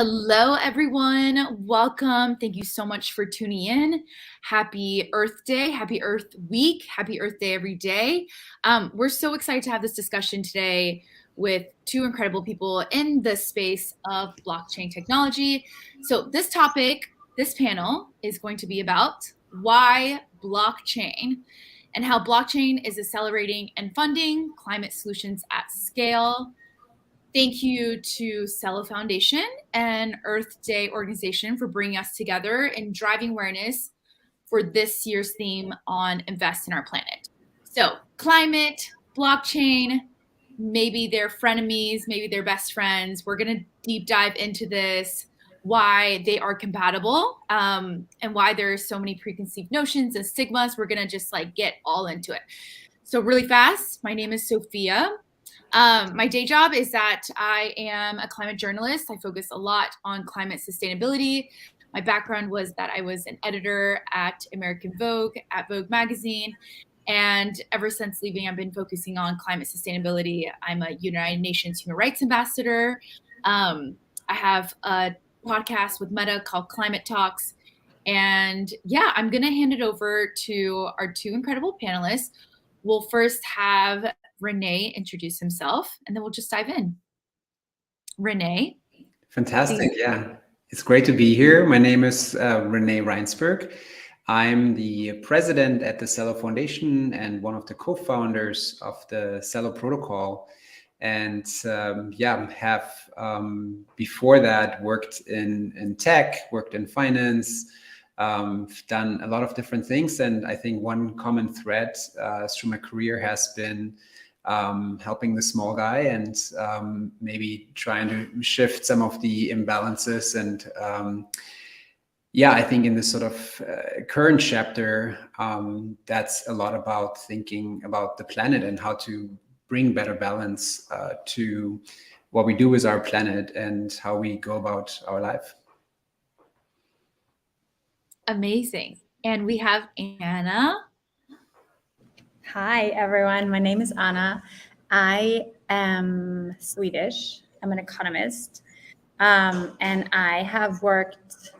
Hello, everyone. Welcome. Thank you so much for tuning in. Happy Earth Day, happy Earth Week, happy Earth Day every day. We're so excited to have this discussion today with two incredible people in the space of blockchain technology. So this topic, this panel is going to be about why blockchain and how blockchain is accelerating and funding climate solutions at scale. Thank you to Celo Foundation and Earth Day organization for bringing us together and driving awareness for this year's theme on Invest in Our Planet. So climate, blockchain, maybe they're frenemies, maybe they're best friends. We're going to deep dive into this, why they are compatible, and why there's so many preconceived notions and stigmas. We're going to just get all into it. So really fast, my name is Sophia. My day job is that I am a climate journalist. I focus a lot on climate sustainability. My background was that I was an editor at American Vogue, at Vogue magazine. And ever since leaving, I've been focusing on climate sustainability. I'm a United Nations Human Rights Ambassador. I have a podcast with Meta called Climate Talks. And yeah, I'm going to hand it over to our two incredible panelists. We'll first have Renee introduce himself, and then we'll just dive in. Renee. Fantastic. Yeah, it's great to be here. My name is Renee Reinsberg. I'm the president at the Celo Foundation and one of the co-founders of the Celo protocol. And have before that worked in tech, worked in finance, done a lot of different things. And I think one common thread through my career has been helping the small guy and maybe trying to shift some of the imbalances. And I think in this sort of current chapter, that's a lot about thinking about the planet and how to bring better balance to what we do with our planet and how we go about our life. Amazing. And we have Anna. Hi, everyone. My name is Anna. I am Swedish. I'm an economist. And I have worked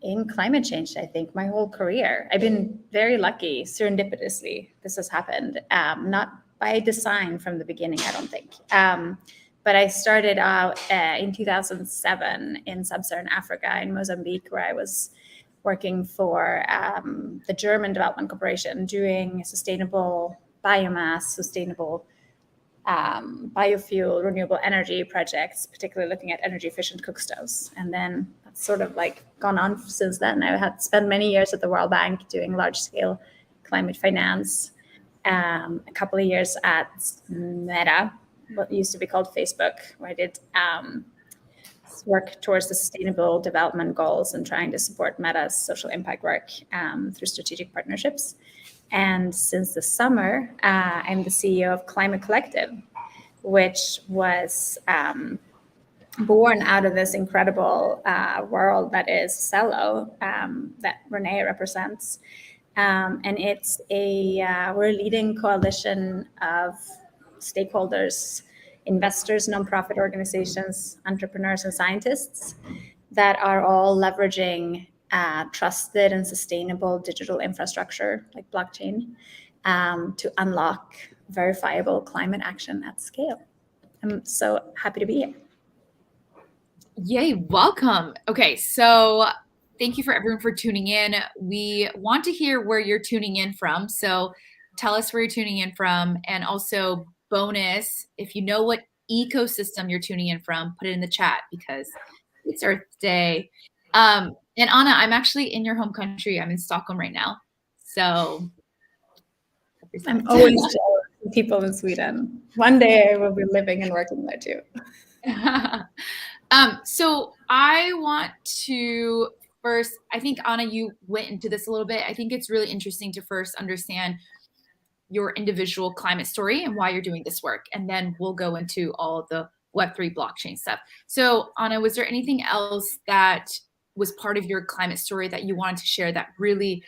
in climate change, I think, my whole career. I've been very lucky, serendipitously, this has happened. Not by design from the beginning, I don't think. But I started out in 2007 in sub-Saharan Africa, in Mozambique, where I was working for the German Development Corporation, doing sustainable biomass, sustainable biofuel, renewable energy projects, particularly looking at energy efficient cook stoves. And then that's sort of gone on since then. I had spent many years at the World Bank doing large scale climate finance, a couple of years at Meta, what used to be called Facebook, where I did work towards the sustainable development goals and trying to support Meta's social impact work through strategic partnerships. And since the summer, I'm the CEO of Climate Collective, which was born out of this incredible world that is Celo, that Renee represents. And it's we're a leading coalition of stakeholders, investors, nonprofit organizations, entrepreneurs, and scientists that are all leveraging trusted and sustainable digital infrastructure like blockchain to unlock verifiable climate action at scale. I'm so happy to be here. Yay, welcome. Okay, so thank you for everyone for tuning in. We want to hear where you're tuning in from. So tell us where you're tuning in from, and also bonus, if you know what ecosystem you're tuning in from, put it in the chat because it's Earth Day. And Anna, I'm actually in your home country. I'm in Stockholm right now. So I'm always jealous of people in Sweden. One day I will be living and working there too. So I want to first, I think Anna, you went into this a little bit. I think it's really interesting to first understand your individual climate story and why you're doing this work. And then we'll go into all of the Web3 blockchain stuff. So Anna, was there anything else that was part of your climate story that you wanted to share that really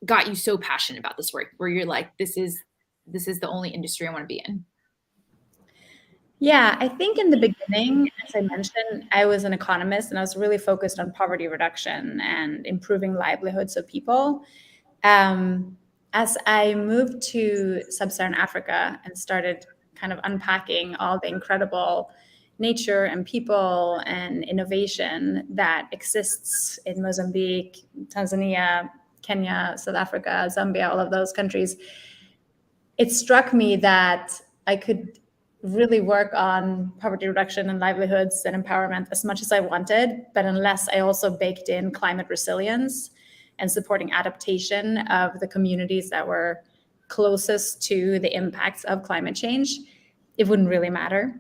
got you so passionate about this work, where you're like, this is the only industry I want to be in? Yeah, I think in the beginning, as I mentioned, I was an economist and I was really focused on poverty reduction and improving livelihoods of people. As I moved to sub-Saharan Africa and started kind of unpacking all the incredible nature and people and innovation that exists in Mozambique, Tanzania, Kenya, South Africa, Zambia, all of those countries, it struck me that I could really work on poverty reduction and livelihoods and empowerment as much as I wanted, but unless I also baked in climate resilience and supporting adaptation of the communities that were closest to the impacts of climate change, it wouldn't really matter.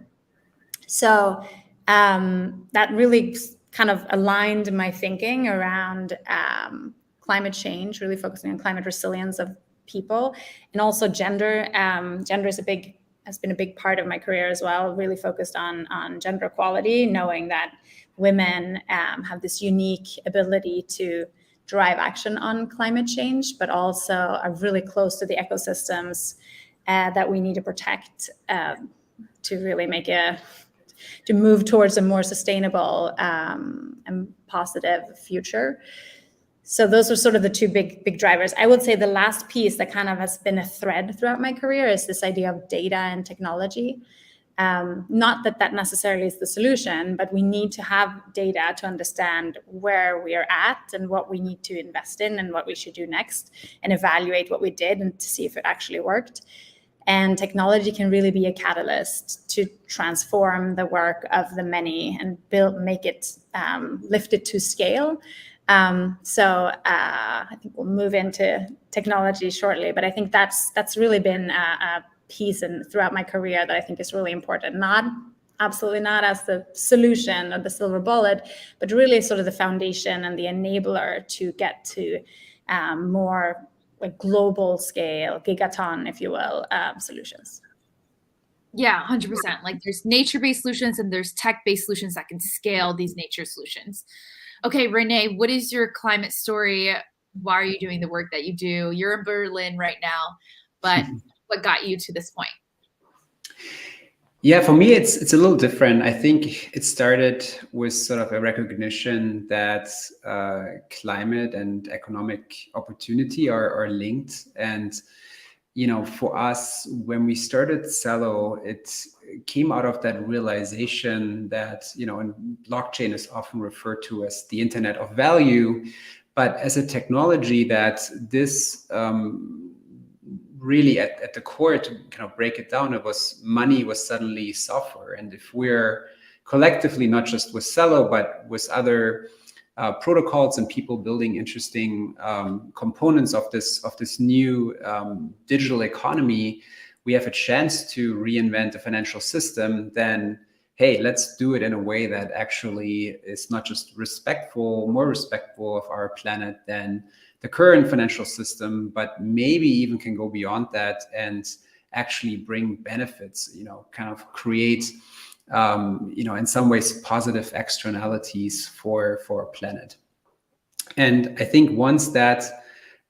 So that really kind of aligned my thinking around climate change, really focusing on climate resilience of people, and also gender. Gender has been a big part of my career as well. Really focused on gender equality, knowing that women have this unique ability to drive action on climate change, but also are really close to the ecosystems that we need to protect to really to move towards a more sustainable and positive future. So those are sort of the two big drivers. I would say the last piece that kind of has been a thread throughout my career is this idea of data and technology. Not that necessarily is the solution, but we need to have data to understand where we are at and what we need to invest in and what we should do next, and evaluate what we did and to see if it actually worked. And technology can really be a catalyst to transform the work of the many and make it, lift it to scale. So I think we'll move into technology shortly, but I think that's really been a piece throughout my career that I think is really important. Absolutely not as the solution or the silver bullet, but really sort of the foundation and the enabler to get to more like global scale, gigaton, if you will, solutions. Yeah, 100%. Like there's nature-based solutions and there's tech-based solutions that can scale these nature solutions. Okay, Renee, what is your climate story? Why are you doing the work that you do? You're in Berlin right now, but what got you to this point? Yeah, for me, it's a little different. I think it started with sort of a recognition that climate and economic opportunity are linked. And, you know, for us, when we started Celo, it came out of that realization that, you know, and blockchain is often referred to as the Internet of Value, but as a technology that this really at the core, to kind of break it down, it was money was suddenly software. And if we're collectively, not just with Celo, but with other protocols and people building interesting components of this new digital economy, we have a chance to reinvent the financial system, then hey, let's do it in a way that actually is not just more respectful of our planet than the current financial system, but maybe even can go beyond that and actually bring benefits, you know, kind of create, you know, in some ways positive externalities for our planet. And I think once that,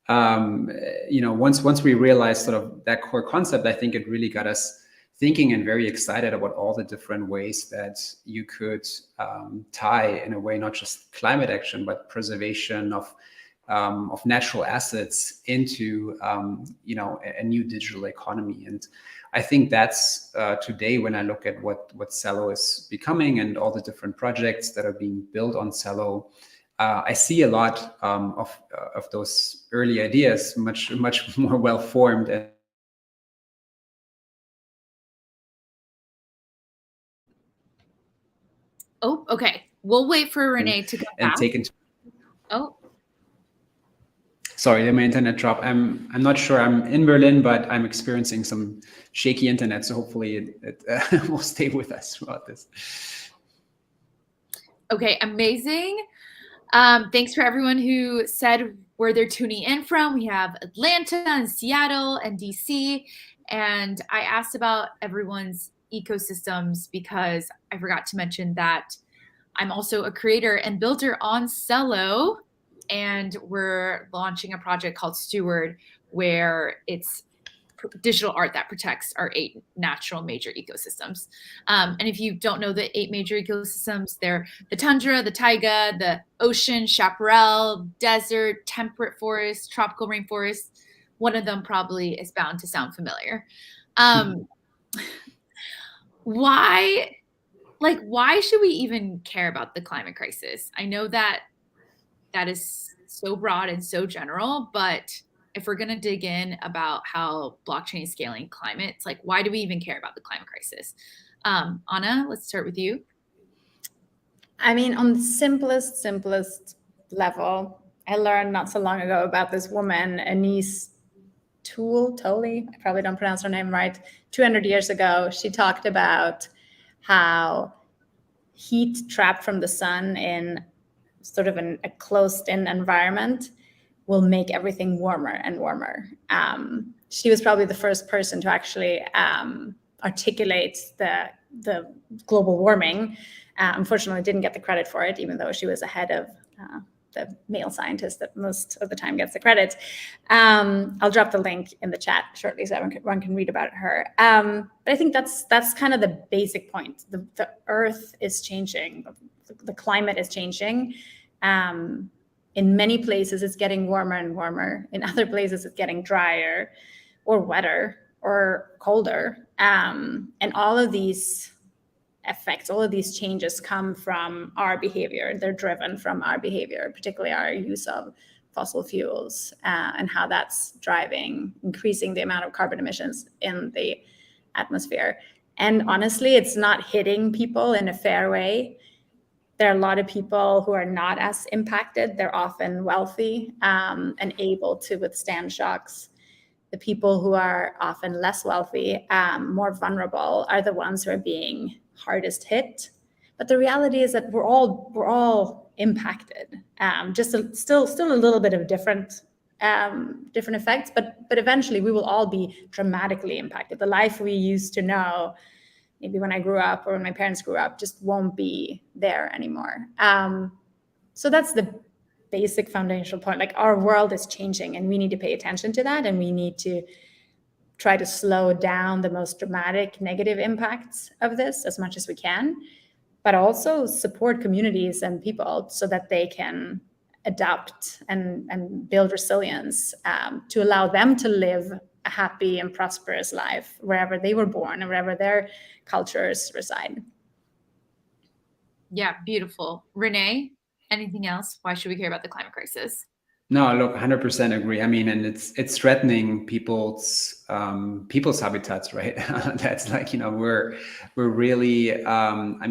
you know, once we realized sort of that core concept, I think it really got us thinking and very excited about all the different ways that you could tie, in a way, not just climate action, but preservation of natural assets into, you know, a new digital economy. And I think that's today, when I look at what Celo is becoming and all the different projects that are being built on Celo, I see a lot of those early ideas much more well formed. And Oh, okay. We'll wait for Renee to come back. Oh. Sorry, my internet dropped. I'm not sure. I'm in Berlin, but I'm experiencing some shaky internet. So hopefully it will stay with us throughout this. Okay, amazing. Thanks for everyone who said where they're tuning in from. We have Atlanta and Seattle and DC. And I asked about everyone's ecosystems because I forgot to mention that I'm also a creator and builder on Celo. And we're launching a project called STEWARD, where it's digital art that protects our 8 natural major ecosystems. And if you don't know the 8 major ecosystems, they're the tundra, the taiga, the ocean, chaparral, desert, temperate forest, tropical rainforest. One of them probably is bound to sound familiar. Why should we even care about the climate crisis? I know that is so broad and so general, but if we're going to dig in about how blockchain is scaling climate, it's like, why do we even care about the climate crisis? Anna, let's start with you. I mean, on the simplest level, I learned not so long ago about this woman, Anise Toole, I probably don't pronounce her name right. 200 years ago, she talked about how heat trapped from the sun in sort of a closed-in environment will make everything warmer and warmer. She was probably the first person to actually articulate the global warming. Unfortunately, didn't get the credit for it, even though she was ahead of the male scientist that most of the time gets the credit. I'll drop the link in the chat shortly so everyone can read about her. But I think that's kind of the basic point. The Earth is changing. The climate is changing. In many places, it's getting warmer and warmer. In other places, it's getting drier or wetter or colder. And all of these effects, all of these changes come from our behavior. They're driven from our behavior, particularly our use of fossil fuels and how that's increasing the amount of carbon emissions in the atmosphere. And honestly, it's not hitting people in a fair way. There are a lot of people who are not as impacted. They're often wealthy and able to withstand shocks. The people who are often less wealthy, more vulnerable, are the ones who are being hardest hit. But the reality is that we're all impacted. Still a little bit of different effects, but eventually we will all be dramatically impacted. The life we used to know, maybe when I grew up or when my parents grew up, just won't be there anymore. So that's the basic foundational point. Like, our world is changing and we need to pay attention to that, and we need to try to slow down the most dramatic negative impacts of this as much as we can, but also support communities and people so that they can adapt and build resilience to allow them to live a happy and prosperous life wherever they were born and wherever their cultures reside. Yeah, beautiful. Renee, anything else? Why should we care about the climate crisis? No, look, 100% agree. I mean, and it's threatening people's habitats, right? That's like, we're really, I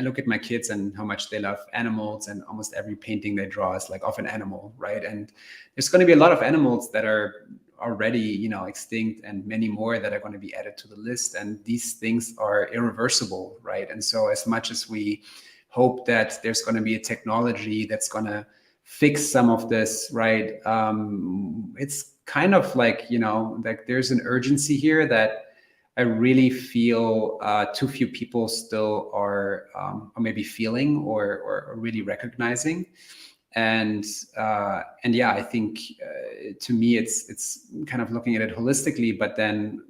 look at my kids and how much they love animals, and almost every painting they draw is like of an animal, right? And there's going to be a lot of animals that are already, extinct, and many more that are going to be added to the list. And these things are irreversible, right? And so as much as we hope that there's going to be a technology that's going to fix some of this, right? It's kind of like, like there's an urgency here that I really feel too few people still are maybe feeling or really recognizing. And yeah, I think to me, it's kind of looking at it holistically, but then,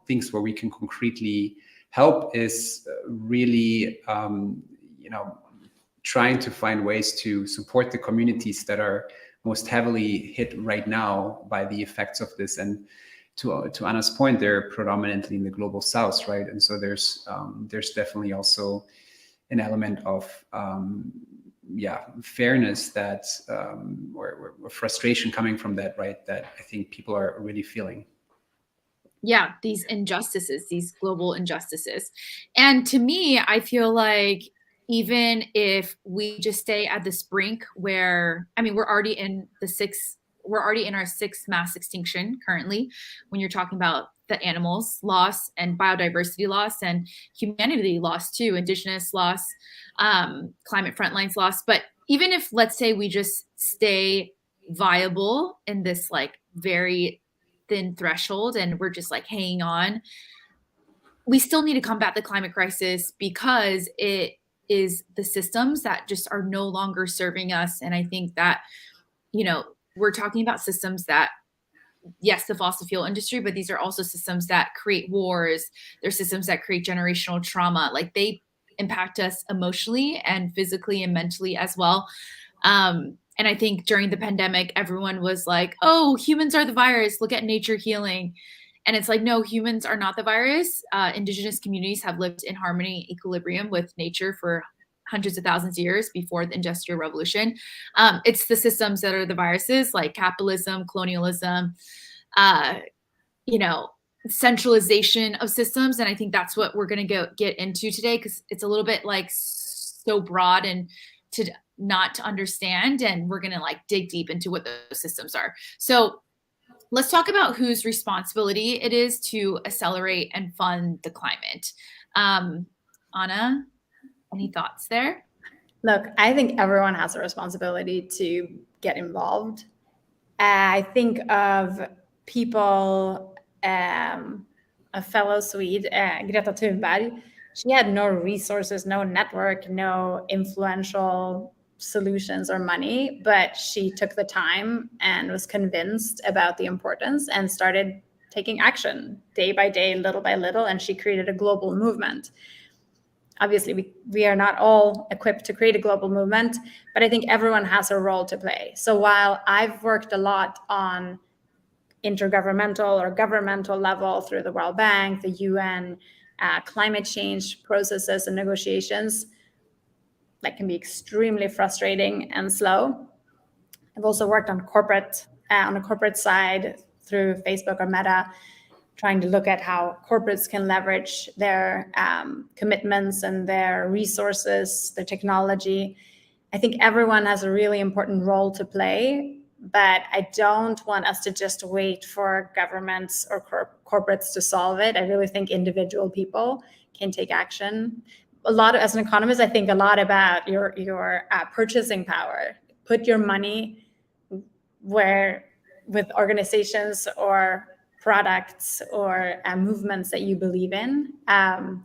things where we can concretely help is really, trying to find ways to support the communities that are most heavily hit right now by the effects of this. And to Anna's point, they're predominantly in the global south, right? And so there's definitely also an element of fairness that or frustration coming from that, right? That I think people are really feeling. Yeah, these injustices, these global injustices. And to me, I feel like even if we just stay at this brink where, we're already in our 6th mass extinction currently, when you're talking about the animals loss and biodiversity loss and humanity loss too, indigenous loss, climate frontlines loss. But even if, let's say, we just stay viable in this like very thin threshold and we're just like hanging on, we still need to combat the climate crisis because it is the systems that just are no longer serving us. And I think that, we're talking about systems that yes, the fossil fuel industry, but these are also systems that create wars. They're systems that create generational trauma. Like they impact us emotionally and physically and mentally as well. And I think during the pandemic, everyone was like, oh, humans are the virus. Look at nature healing. And it's like, no, humans are not the virus. Indigenous communities have lived in harmony, equilibrium with nature for hundreds of thousands of years before the Industrial Revolution. It's the systems that are the viruses, like capitalism, colonialism, you know, centralization of systems. And I think that's what we're going to get into today, because it's a little bit like so broad and not to understand. And we're going to like dig deep into what those systems are. So let's talk about whose responsibility it is to accelerate and fund the climate. Anna, any thoughts there? Look, I think everyone has a responsibility to get involved. I think of people, a fellow Swede, Greta Thunberg. She had no resources, no network, no influential solutions or money, but she took the time and was convinced about the importance and started taking action day by day, little by little, and she created a global movement. Obviously, we are not all equipped to create a global movement, but I think everyone has a role to play. So while I've worked a lot on intergovernmental or governmental level through the World Bank, the UN, climate change processes and negotiations, that can be extremely frustrating and slow. I've also worked on a corporate side through Facebook or Meta, trying to look at how corporates can leverage their commitments and their resources, their technology. I think everyone has a really important role to play, but I don't want us to just wait for governments or corporates to solve it. I really think individual people can take action. As an economist, I think a lot about your purchasing power. Put your money with organizations or products or movements that you believe in. I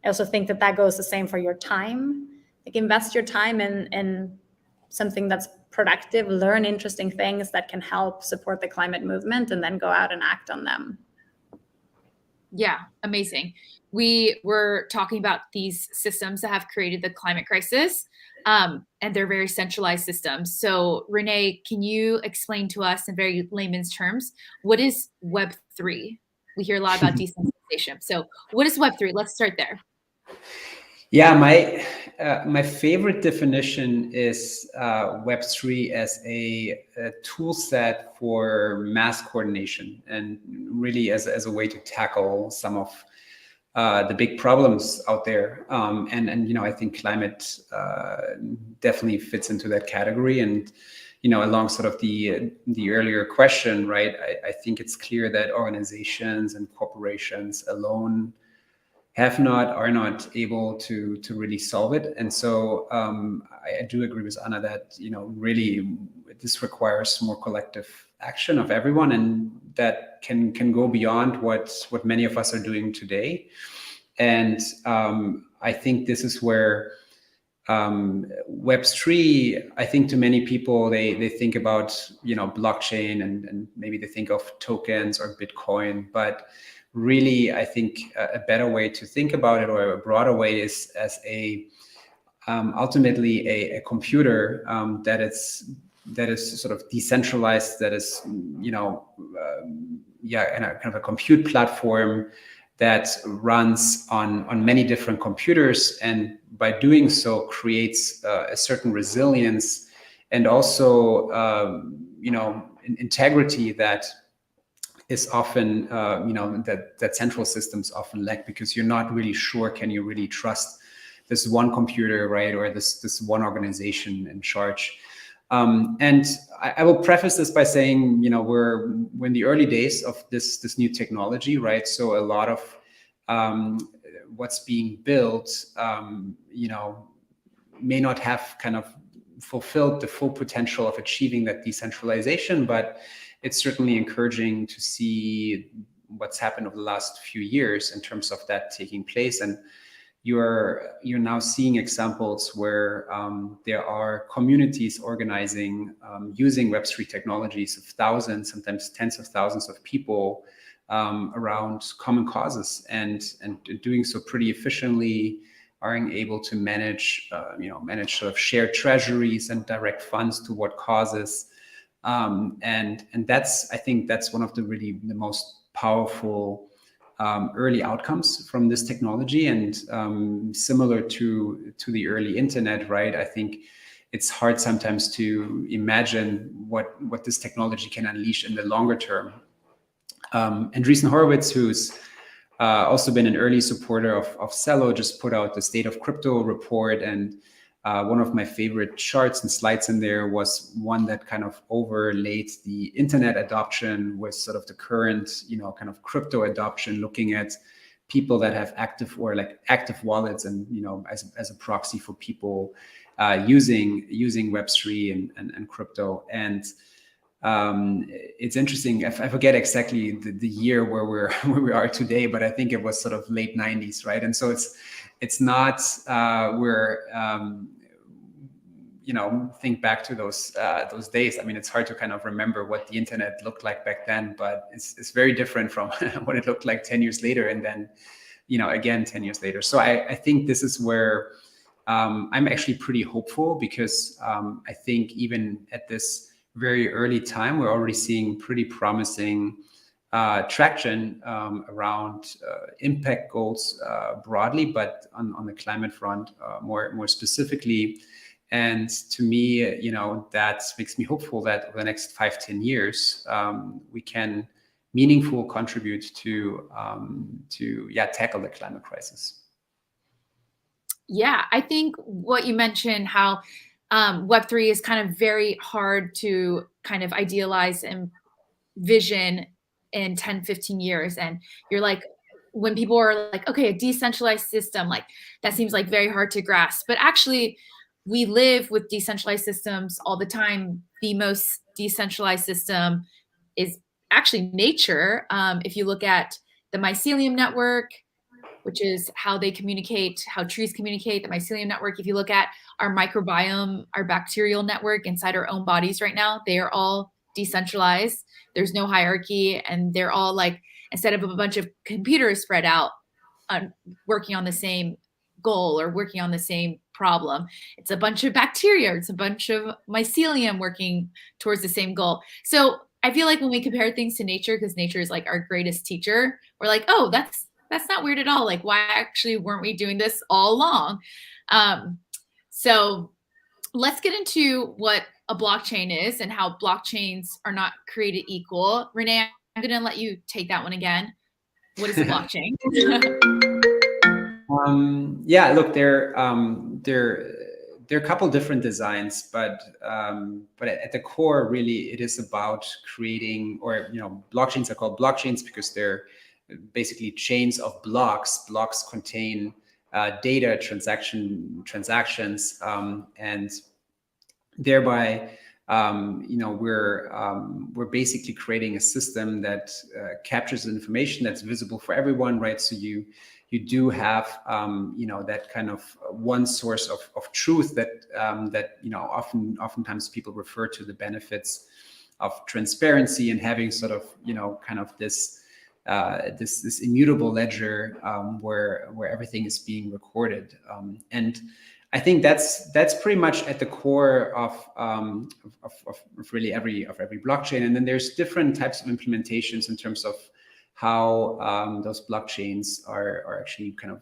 also think that goes the same for your time. Like invest your time in something that's productive, learn interesting things that can help support the climate movement, and then go out and act on them. Yeah, amazing. We were talking about these systems that have created the climate crisis, and they're very centralized systems. So Renee, can you explain to us in very layman's terms, what is Web3? We hear a lot about decentralization. So what is Web3? Let's start there. Yeah, my favorite definition is Web3 as a tool set for mass coordination, and really as a way to tackle some of the big problems out there. And I think climate definitely fits into that category. And along sort of the earlier question, right? I think it's clear that organizations and corporations alone are not able to really solve it. And so I do agree with Anna that really this requires more collective action of everyone, and that can go beyond what many of us are doing today. And I think this is where Web3, I think to many people, they think about blockchain and maybe they think of tokens or Bitcoin, but really, I think a better way to think about it, or a broader way, is as ultimately a computer that is sort of decentralized, that is kind of a compute platform that runs on many different computers, and by doing so creates a certain resilience and also integrity that is often, that central systems often lack, because you're not really sure, can you really trust this one computer, right? Or this one organization in charge. And I will preface this by saying, we're in the early days of this new technology, right? So a lot of what's being built, may not have kind of fulfilled the full potential of achieving that decentralization, but it's certainly encouraging to see what's happened over the last few years in terms of that taking place. And you're now seeing examples where there are communities organizing using Web3 technologies of thousands, sometimes tens of thousands of people around common causes, and doing so pretty efficiently, are able to manage sort of shared treasuries and direct funds toward causes. And that's, I think that's one of the most powerful early outcomes from this technology. And similar to the early internet, right? I think it's hard sometimes to imagine what this technology can unleash in the longer term. Andreessen Horowitz, who's also been an early supporter of Celo, just put out the State of Crypto report, and one of my favorite charts and slides in there was one that kind of overlaid the internet adoption with sort of the current, kind of crypto adoption, looking at people that have active wallets, and as a proxy for people using Web3 and crypto. And it's interesting. I forget exactly the year where we are today, but I think it was sort of late 90s, right? And so it's not think back to those days. I mean, it's hard to kind of remember what the internet looked like back then, but it's very different from what it looked like 10 years later, and then again 10 years later. So I think this is where I'm actually pretty hopeful, because I think even at this very early time, we're already seeing pretty promising traction around impact goals broadly, but on the climate front more specifically. And to me, that makes me hopeful that over the next 5-10 years, we can meaningfully contribute to tackle the climate crisis. Yeah, I think what you mentioned, how Web3 is kind of very hard to kind of idealize and vision in 10, 15 years. And you're like, when people are like, okay, a decentralized system, like that seems like very hard to grasp. But actually, we live with decentralized systems all the time. The most decentralized system is actually nature. If you look at the mycelium network, which is how they communicate, how trees communicate, the mycelium network. If you look at our microbiome, our bacterial network inside our own bodies right now, they are all decentralized. There's no hierarchy, and they're all like, instead of a bunch of computers spread out working on the same goal or working on the same problem, it's a bunch of bacteria, it's a bunch of mycelium working towards the same goal. So I feel like when we compare things to nature, because nature is like our greatest teacher, we're like, oh, that's not weird at all. Like, why actually weren't we doing this all along? So let's get into what a blockchain is and how blockchains are not created equal. Renee, I'm going to let you take that one again. What is a blockchain? Look, there are a couple different designs, but at the core, really, it is about creating, or blockchains are called blockchains because they're basically chains of blocks. Blocks contain data, transactions, and thereby, we're basically creating a system that captures information that's visible for everyone, right? So you do have that kind of one source of truth that oftentimes people refer to the benefits of transparency and having sort of kind of this immutable ledger where everything is being recorded, and I think that's pretty much at the core of really every blockchain. And then there's different types of implementations in terms of how those blockchains are actually kind of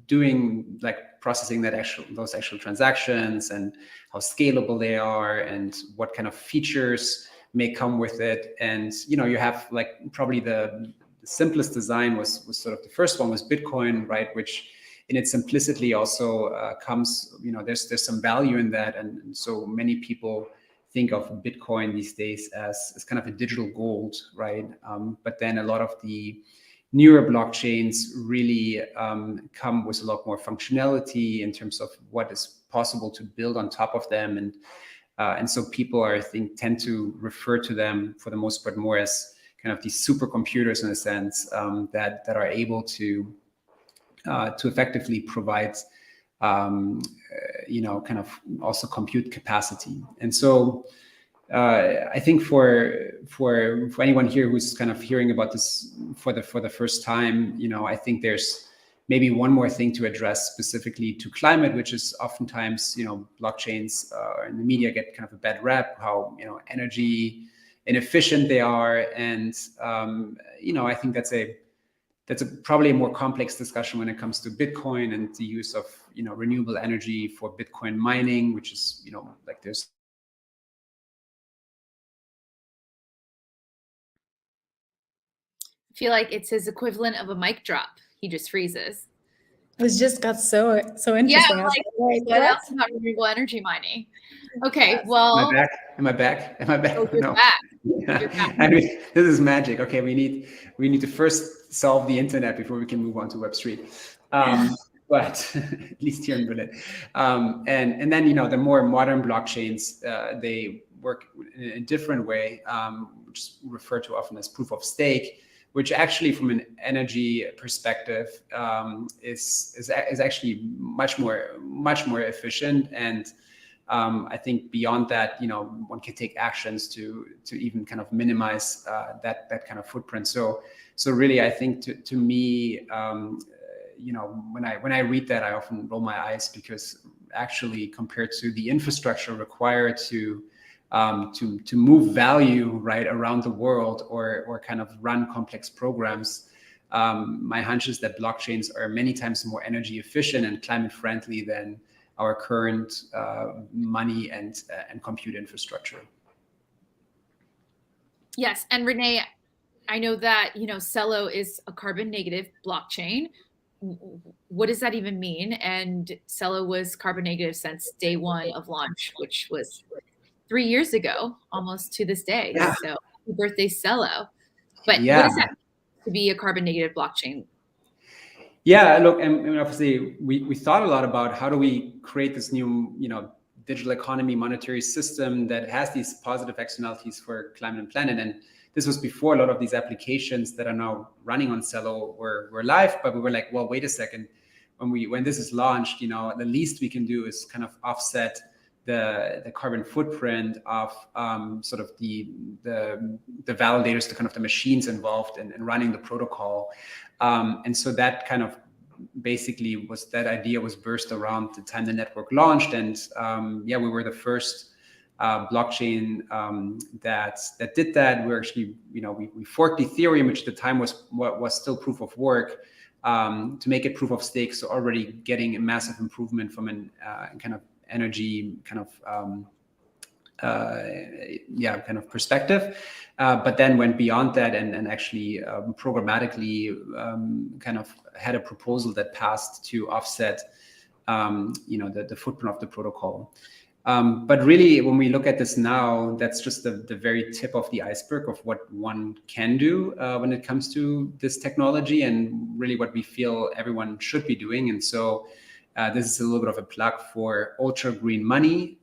doing, like, processing those actual transactions, and how scalable they are, and what kind of features may come with it. And you have, like, probably the simplest design was sort of the first one was Bitcoin, right? Which in its simplicity also comes, there's some value in that, and so many people think of Bitcoin these days as kind of a digital gold, right? But then a lot of the newer blockchains really come with a lot more functionality in terms of what is possible to build on top of them, and so people I think tend to refer to them for the most part more as kind of these supercomputers in a sense, that are able to to effectively provide kind of also compute capacity. And so I think for anyone here who's kind of hearing about this for the first time, I think there's maybe one more thing to address specifically to climate, which is oftentimes, blockchains in the media get kind of a bad rap, how, energy inefficient they are. And, I think that's probably a more complex discussion when it comes to Bitcoin and the use of, renewable energy for Bitcoin mining, which is, like there's I feel like it's his equivalent of a mic drop. He just freezes. It just got so interesting. Yeah, I was like, what what? else about renewable energy mining? Okay, well, Am I back? oh, you're No. back. You're back. I mean, this is magic. Okay, we need to first solve the internet before we can move on to Web3. But at least here in Berlin. And then, the more modern blockchains, they work in a different way, which is referred to often as proof of stake, which actually from an energy perspective is actually much more efficient. And I think beyond that, one can take actions to even kind of minimize that kind of footprint. So really, I think to me, when I read that, I often roll my eyes, because actually compared to the infrastructure required to move value right around the world or kind of run complex programs, my hunch is that blockchains are many times more energy efficient and climate friendly than our current money and compute infrastructure. Yes, and Renee, I know that Celo is a carbon negative blockchain. What does that even mean? And Celo was carbon negative since day one of launch, which was 3 years ago, almost to this day. Yeah. So happy birthday, Celo. But Yeah. what does that mean to be a carbon negative blockchain? Yeah, look, and obviously we thought a lot about how do we create this new, digital economy monetary system that has these positive externalities for climate and planet. And this was before a lot of these applications that are now running on Celo were live, but we were like, well, wait a second. When this is launched, the least we can do is kind of offset the carbon footprint of sort of the validators, the kind of the machines involved in running the protocol. And so that kind of basically that idea was birthed around the time the network launched. And we were the first blockchain that did that. We're actually, we forked Ethereum, which at the time was still proof of work, to make it proof of stake. So already getting a massive improvement from an kind of energy kind of perspective, but then went beyond that and actually programmatically kind of had a proposal that passed to offset the footprint of the protocol. But really, when we look at this now, that's just the very tip of the iceberg of what one can do when it comes to this technology, and really what we feel everyone should be doing. And so this is a little bit of a plug for Ultra Green Money,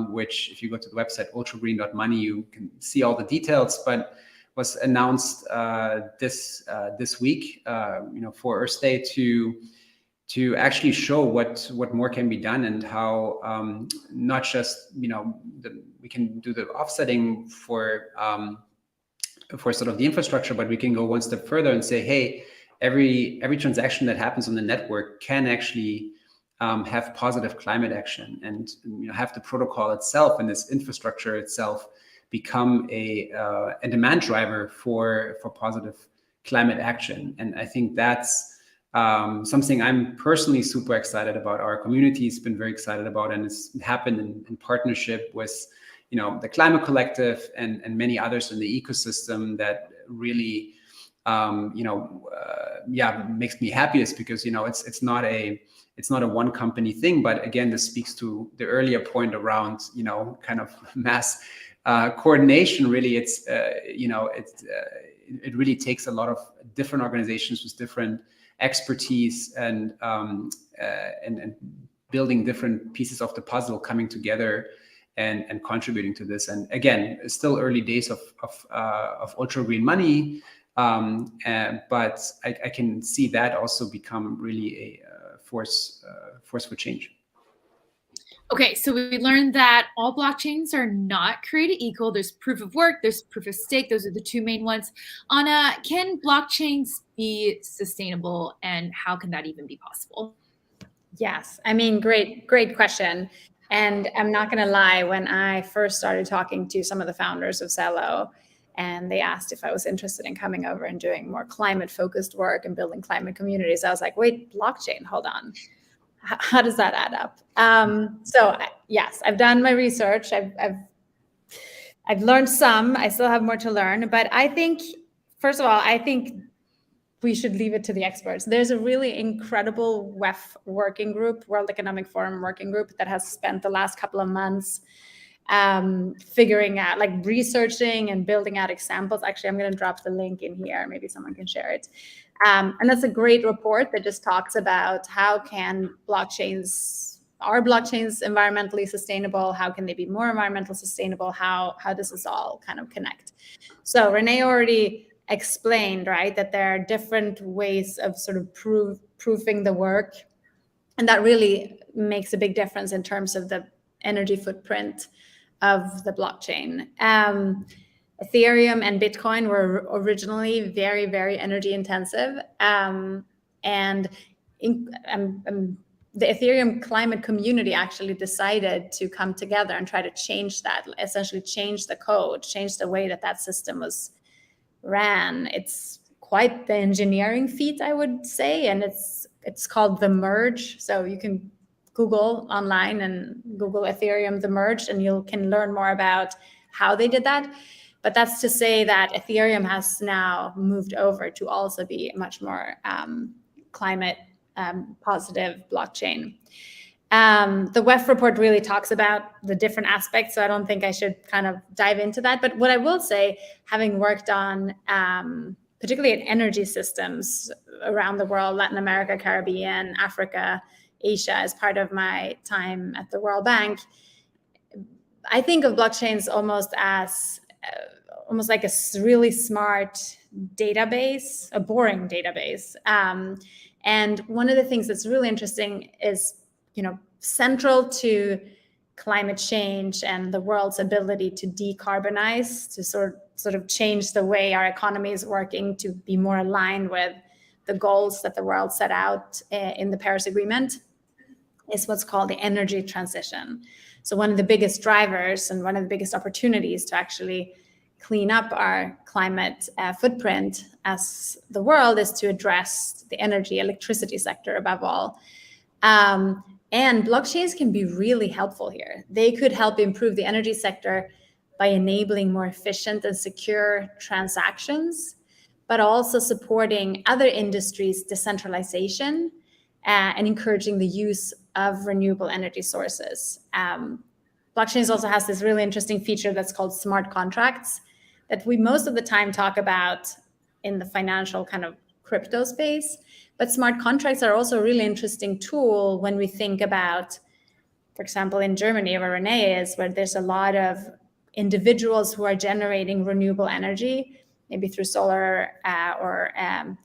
which if you go to the website ultragreen.money, you can see all the details, but was announced this week, for Earth Day to actually show what more can be done, and how not just we can do the offsetting for sort of the infrastructure, but we can go one step further and say, hey, every transaction that happens on the network can actually have positive climate action, and have the protocol itself and this infrastructure itself become a demand driver for positive climate action. And I think that's something I'm personally super excited about. Our community has been very excited about, and it's happened in partnership with the Climate Collective and many others in the ecosystem that really makes me happiest, because it's not a one company thing. But again, this speaks to the earlier point around kind of mass coordination. Really, it really takes a lot of different organizations with different expertise and building different pieces of the puzzle coming together and contributing to this. And again, it's still early days of Ultra Green Money. But I can see that also become really a force for change. Okay, so we learned that all blockchains are not created equal. There's proof of work, there's proof of stake. Those are the two main ones. Anna, can blockchains be sustainable, and how can that even be possible? Yes, I mean, great question. And I'm not going to lie, when I first started talking to some of the founders of Celo, and they asked if I was interested in coming over and doing more climate-focused work and building climate communities, I was like, wait, blockchain, hold on. How does that add up? So yes, I've done my research. I've learned some. I still have more to learn. But I think, first of all, I think we should leave it to the experts. There's a really incredible WEF working group, World Economic Forum working group, that has spent the last couple of months figuring out, like researching and building out examples. Actually, I'm going to drop the link in here. Maybe someone can share it. And that's a great report that just talks about how can blockchains, are blockchains environmentally sustainable? How can they be more environmentally sustainable? How does this all kind of connect? So Renee already explained, right, that there are different ways of sort of proofing the work. And that really makes a big difference in terms of the energy footprint of the blockchain. Ethereum and Bitcoin were originally very, very energy intensive. And the Ethereum climate community actually decided to come together and try to change that, essentially change the code, change the way that system was ran. It's quite the engineering feat, I would say, and it's called the merge. So you can Google online and Google Ethereum the merge, and you can learn more about how they did that. But that's to say that Ethereum has now moved over to also be a much more climate positive blockchain. The WEF report really talks about the different aspects, so I don't think I should kind of dive into that. But what I will say, having worked on particularly in energy systems around the world, Latin America, Caribbean, Africa, Asia, as part of my time at the World Bank, I think of blockchains almost as almost like a really smart database, a boring database. And one of the things that's really interesting is, central to climate change and the world's ability to decarbonize, to sort of change the way our economy is working to be more aligned with the goals that the world set out in the Paris Agreement, is what's called the energy transition. So one of the biggest drivers and one of the biggest opportunities to actually clean up our climate footprint as the world is to address the electricity sector above all. And blockchains can be really helpful here. They could help improve the energy sector by enabling more efficient and secure transactions, but also supporting other industries' decentralization and encouraging the use of renewable energy sources. Blockchains also has this really interesting feature that's called smart contracts that we most of the time talk about in the financial kind of crypto space. But smart contracts are also a really interesting tool when we think about, for example, in Germany, where Renee is, where there's a lot of individuals who are generating renewable energy, maybe through solar or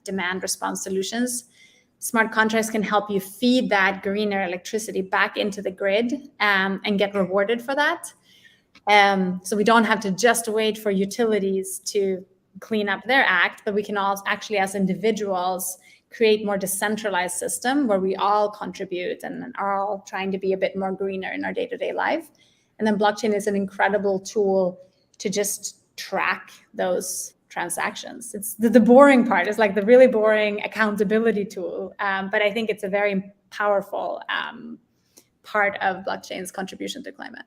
demand response solutions. Smart contracts can help you feed that greener electricity back into the grid and get rewarded for that. So we don't have to just wait for utilities to clean up their act, but we can also actually, as individuals, create more decentralized system where we all contribute and are all trying to be a bit more greener in our day-to-day life. And then blockchain is an incredible tool to just track those transactions. It's the boring part. It's like the really boring accountability tool. But I think it's a very powerful part of blockchain's contribution to climate.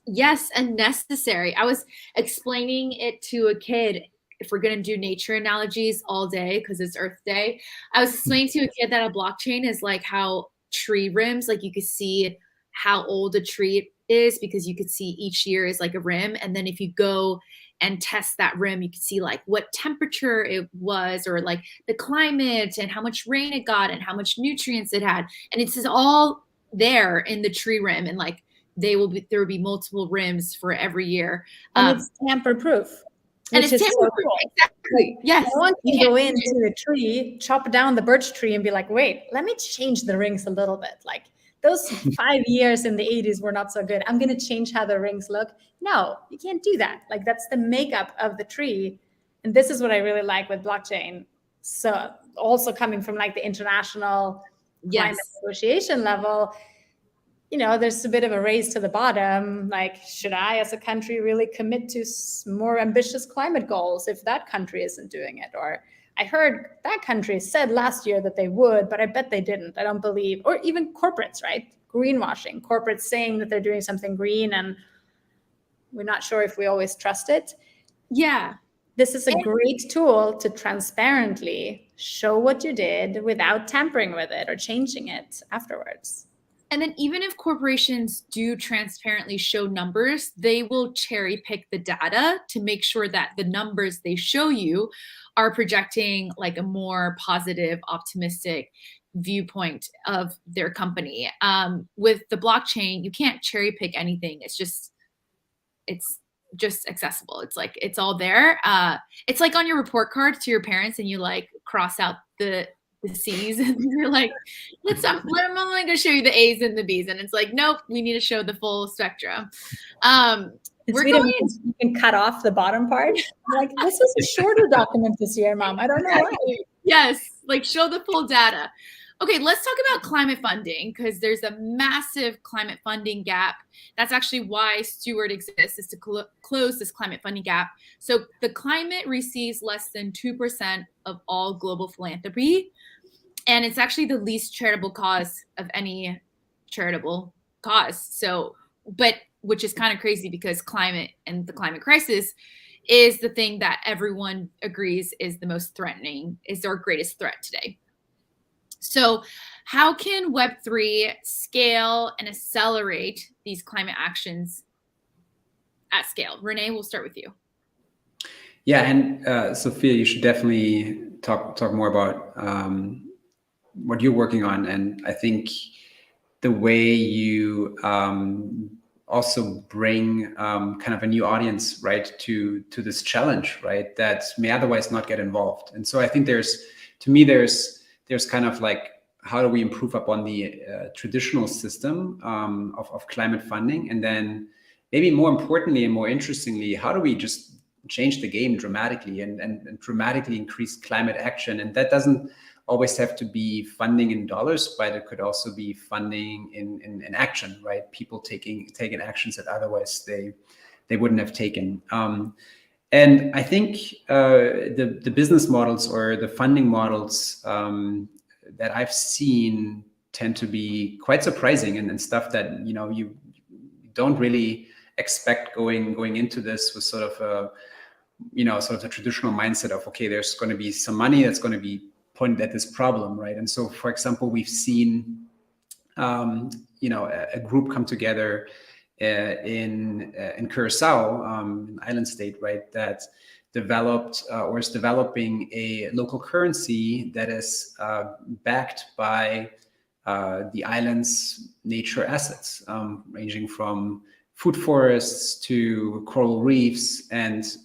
Yes, and necessary. I was explaining it to a kid, if we're going to do nature analogies all day because it's Earth Day. I was explaining to a kid that a blockchain is like how tree rims, like you could see how old a tree is because you could see each year is like a rim. And then if you go and test that rim, you can see like what temperature it was, or like the climate and how much rain it got and how much nutrients it had. And it's all there in the tree rim. And like there will be multiple rims for every year. And it's tamper proof. And which it's is so cool. Exactly. Yes. No one can go into a tree, chop down the birch tree and be like, wait, let me change the rings a little bit. Like those 5 years in the 80s were not so good. I'm going to change how the rings look. No, you can't do that. Like that's the makeup of the tree. And this is what I really like with blockchain. So also coming from like the international climate negotiation level, you know, there's a bit of a race to the bottom. Like, should I, as a country, really commit to more ambitious climate goals if that country isn't doing it? Or I heard that country said last year that they would, but I bet they didn't. I don't believe. Or even corporates, right? Greenwashing. Corporates saying that they're doing something green, and we're not sure if we always trust it. Yeah. This is a great tool to transparently show what you did without tampering with it or changing it afterwards. And then even if corporations do transparently show numbers, they will cherry pick the data to make sure that the numbers they show you are projecting like a more positive, optimistic viewpoint of their company. With the blockchain, you can't cherry pick anything. It's just accessible. It's like, it's all there. It's like on your report card to your parents and you like cross out the C's and you're like, I'm only going to show you the A's and the B's. And it's like, nope, we need to show the full spectrum. You can cut off the bottom part. Like, this is a shorter document this year, Mom. I don't know why. Yes, like show the full data. Okay, let's talk about climate funding because there's a massive climate funding gap. That's actually why STEWARD exists, is to close this climate funding gap. So the climate receives less than 2% of all global philanthropy. And it's actually the least charitable cause of any charitable cause. So, but which is kind of crazy because climate and the climate crisis is the thing that everyone agrees is the most threatening, is our greatest threat today. So how can Web3 scale and accelerate these climate actions at scale? Renee, we'll start with you. Yeah, and Sophia, you should definitely talk more about what you're working on. And I think the way you also bring kind of a new audience, right, to this challenge, right, that may otherwise not get involved. And so I think there's kind of like, how do we improve upon the traditional system of climate funding? And then maybe more importantly and more interestingly, how do we just change the game dramatically and dramatically increase climate action? And that doesn't always have to be funding in dollars, but it could also be funding in action, right? People taking actions that otherwise they wouldn't have taken. And I think the business models or the funding models that I've seen tend to be quite surprising and stuff that, you know, you don't really expect going into this with sort of a traditional mindset of, okay, there's going to be some money that's going to be pointed at this problem, right? And so, for example, we've seen, a group come together in Curacao, an island state, right, that developed or is developing a local currency that is backed by the island's nature assets, ranging from food forests to coral reefs, and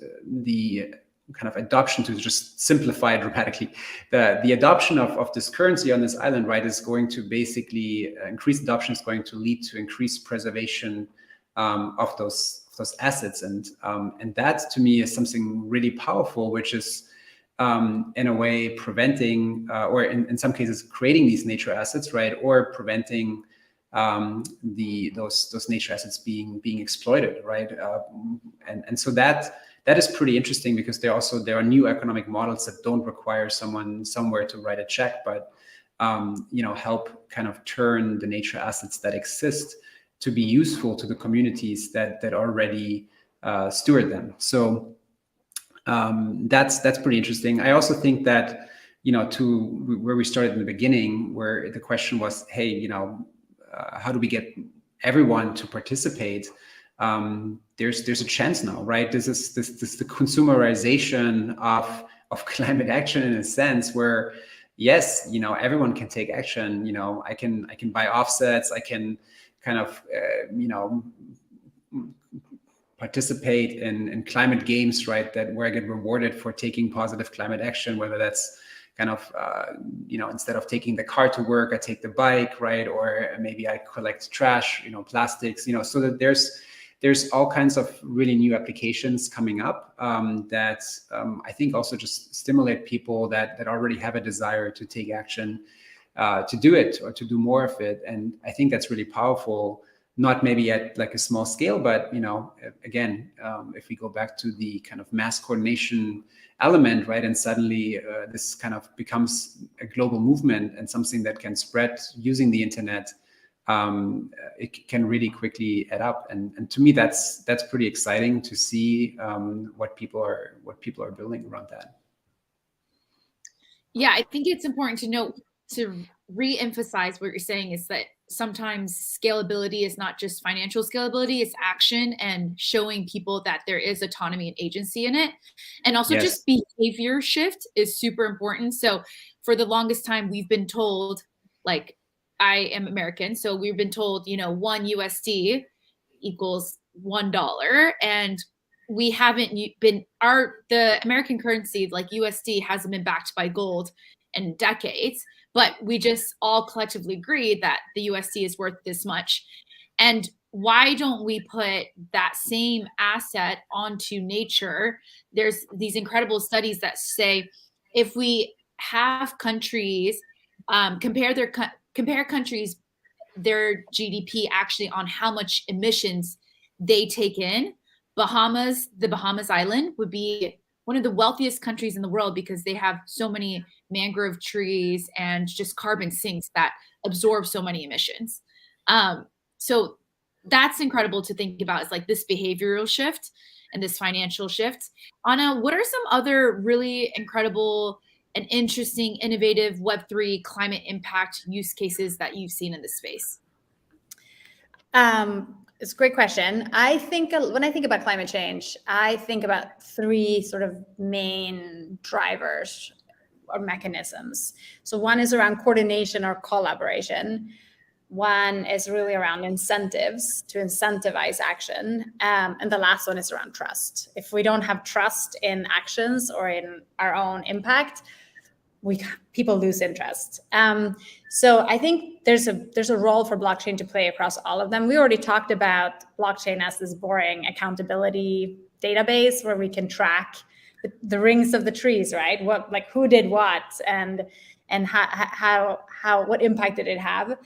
the kind of adoption, to just simplify it dramatically, the adoption of this currency on this island, right, is going to basically increased adoption is going to lead to increased preservation of those assets, and that to me is something really powerful, which is in a way preventing or in some cases creating these nature assets, right, or preventing those nature assets being exploited, right, and so that is pretty interesting, because there are new economic models that don't require someone somewhere to write a check, but help kind of turn the nature assets that exist to be useful to the communities that already steward them. So that's pretty interesting. I also think that, to where we started in the beginning, where the question was, hey, how do we get everyone to participate? There's a chance now, right? This is the consumerization of climate action, in a sense, where yes, everyone can take action. I can buy offsets. I can kind of participate in climate games, right? That where I get rewarded for taking positive climate action, whether that's kind of, instead of taking the car to work, I take the bike, right? Or maybe I collect trash, plastics, so that there's all kinds of really new applications coming up that I think also just stimulate people that already have a desire to take action, to do it or to do more of it. And I think that's really powerful, not maybe at like a small scale, but, again, if we go back to the kind of mass coordination element, right? And suddenly this kind of becomes a global movement and something that can spread using the internet. It can really quickly add up, and to me, that's pretty exciting to see what people are building around that. Yeah, I think it's important to note, to re-emphasize what you're saying, is that sometimes scalability is not just financial scalability, it's action and showing people that there is autonomy and agency in it. And also Yes. just behavior shift is super important. So for the longest time, we've been told, like, I am American, so we've been told, 1 USD equals $1, and we haven't been, the American currency, like USD, hasn't been backed by gold in decades, but we just all collectively agree that the USD is worth this much. And why don't we put that same asset onto nature? There's these incredible studies that say if we have countries compare countries, their GDP actually on how much emissions they take in, the Bahamas Island would be one of the wealthiest countries in the world because they have so many mangrove trees and just carbon sinks that absorb so many emissions. So that's incredible to think about, is like this behavioral shift and this financial shift. Anna, what are some other really incredible and interesting, innovative Web3 climate impact use cases that you've seen in this space? It's a great question. I think when I think about climate change, I think about three sort of main drivers or mechanisms. So one is around coordination or collaboration. One is really around incentives, to incentivize action. And the last one is around trust. If we don't have trust in actions or in our own impact, people lose interest. So I think there's a role for blockchain to play across all of them. We already talked about blockchain as this boring accountability database where we can track the rings of the trees, right? Who did what and how what impact did it have?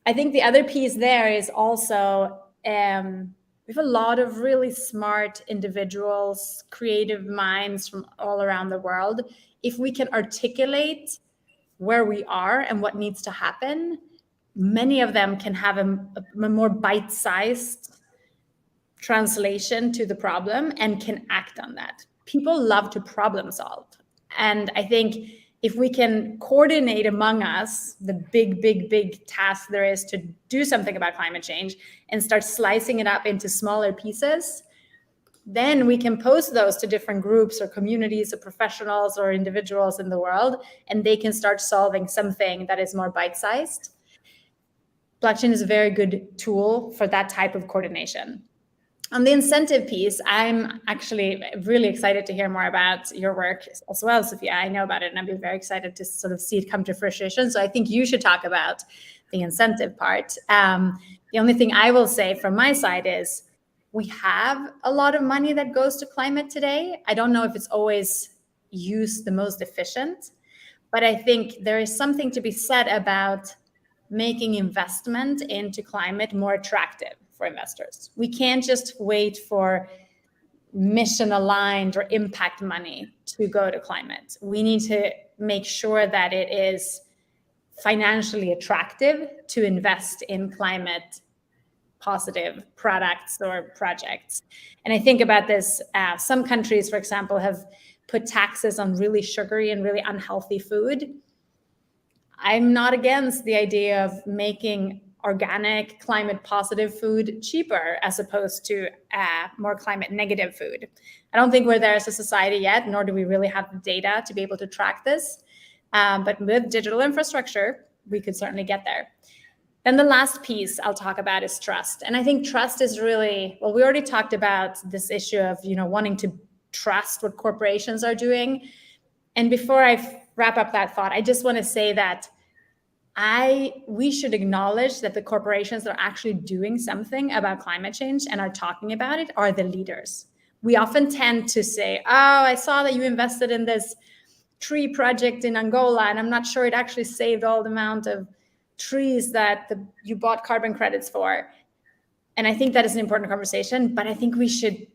I think the other piece there is also we have a lot of really smart individuals, creative minds from all around the world. If we can articulate where we are and what needs to happen, many of them can have a more bite-sized translation to the problem and can act on that. People love to problem solve. And I think if we can coordinate among us the big task there is to do something about climate change and start slicing it up into smaller pieces, then we can post those to different groups or communities or professionals or individuals in the world, and they can start solving something that is more bite-sized. Blockchain is a very good tool for that type of coordination. On the incentive piece, I'm actually really excited to hear more about your work as well, Sophia. I know about it, and I've been very excited to sort of see it come to fruition. So I think you should talk about the incentive part. The only thing I will say from my side is we have a lot of money that goes to climate today. I don't know if it's always used the most efficient, but I think there is something to be said about making investment into climate more attractive for investors. We can't just wait for mission aligned or impact money to go to climate. We need to make sure that it is financially attractive to invest in climate positive products or projects. And I think about this, some countries, for example, have put taxes on really sugary and really unhealthy food. I'm not against the idea of making organic, climate positive food cheaper as opposed to more climate negative food. I don't think we're there as a society yet, nor do we really have the data to be able to track this. But with digital infrastructure, we could certainly get there. Then the last piece I'll talk about is trust. And I think trust is really, well, we already talked about this issue of, wanting to trust what corporations are doing. And before I wrap up that thought, I just want to say that we should acknowledge that the corporations that are actually doing something about climate change and are talking about it are the leaders. We often tend to say, oh, I saw that you invested in this tree project in Angola, and I'm not sure it actually saved all the amount of trees that you bought carbon credits for. And I think that is an important conversation, but I think we should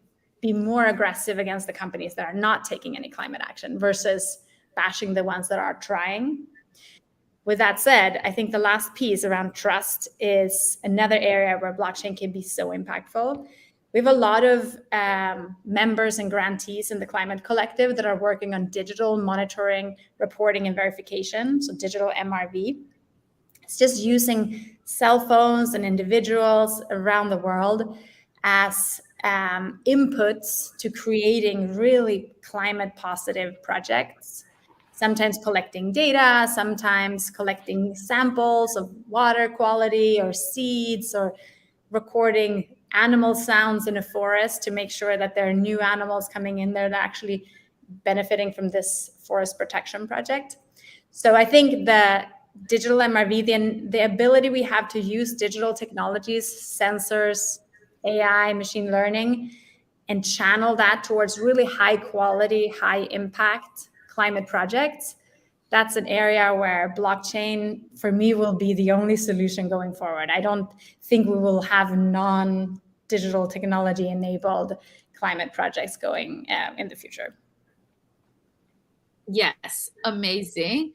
be more aggressive against the companies that are not taking any climate action versus bashing the ones that are trying. With that said, I think the last piece around trust is another area where blockchain can be so impactful. We have a lot of members and grantees in the Climate Collective that are working on digital monitoring, reporting, and verification, so digital MRV. It's just using cell phones and individuals around the world as inputs to creating really climate positive projects, sometimes collecting data, sometimes collecting samples of water quality or seeds, or recording animal sounds in a forest to make sure that there are new animals coming in there that are actually benefiting from this forest protection project. So I think the digital MRV, the ability we have to use digital technologies, sensors, AI, machine learning, and channel that towards really high quality, high impact climate projects, that's an area where blockchain, for me, will be the only solution going forward. I don't think we will have non-digital technology enabled climate projects going in the future. Yes, amazing.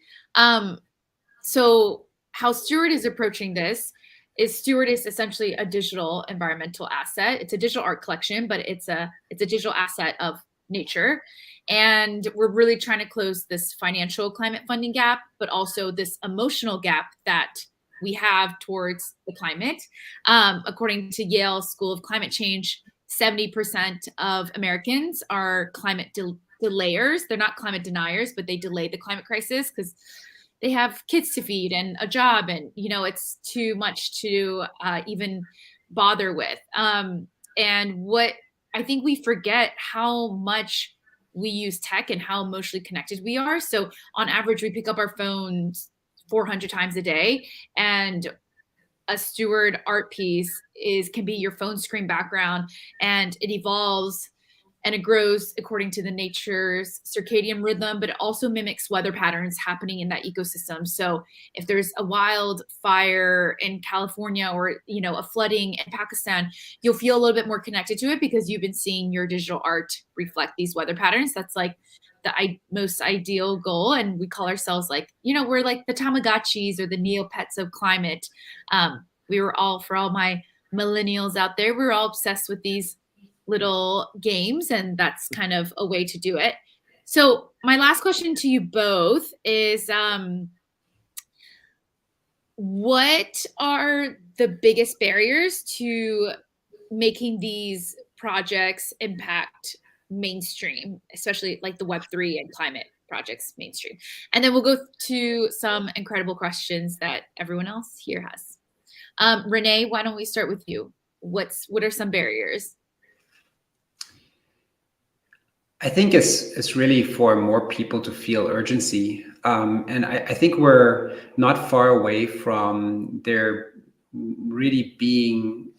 So how STEWARD is approaching this is STEWARD is essentially a digital environmental asset. It's a digital art collection, but it's a digital asset of nature. And we're really trying to close this financial climate funding gap, but also this emotional gap that we have towards the climate. According to Yale School of Climate Change, 70% of Americans are climate delayers. They're not climate deniers, but they delay the climate crisis because they have kids to feed and a job, and it's too much to even bother with. And what I think we forget how much we use tech and how emotionally connected we are. So on average, we pick up our phones 400 times a day, and a STEWARD art piece can be your phone screen background, and it evolves and it grows according to the nature's circadian rhythm, but it also mimics weather patterns happening in that ecosystem. So if there's a wildfire in California or, a flooding in Pakistan, you'll feel a little bit more connected to it because you've been seeing your digital art reflect these weather patterns. That's like the most ideal goal. And we call ourselves we're like the Tamagotchis or the Neopets of climate. For all my millennials out there, we're all obsessed with these little games, and that's kind of a way to do it. So my last question to you both is, what are the biggest barriers to making these projects impact mainstream, especially like the Web3 and climate projects mainstream? And then we'll go to some incredible questions that everyone else here has. Renee, why don't we start with you? What are some barriers? I think it's really for more people to feel urgency. And I think we're not far away from there really being,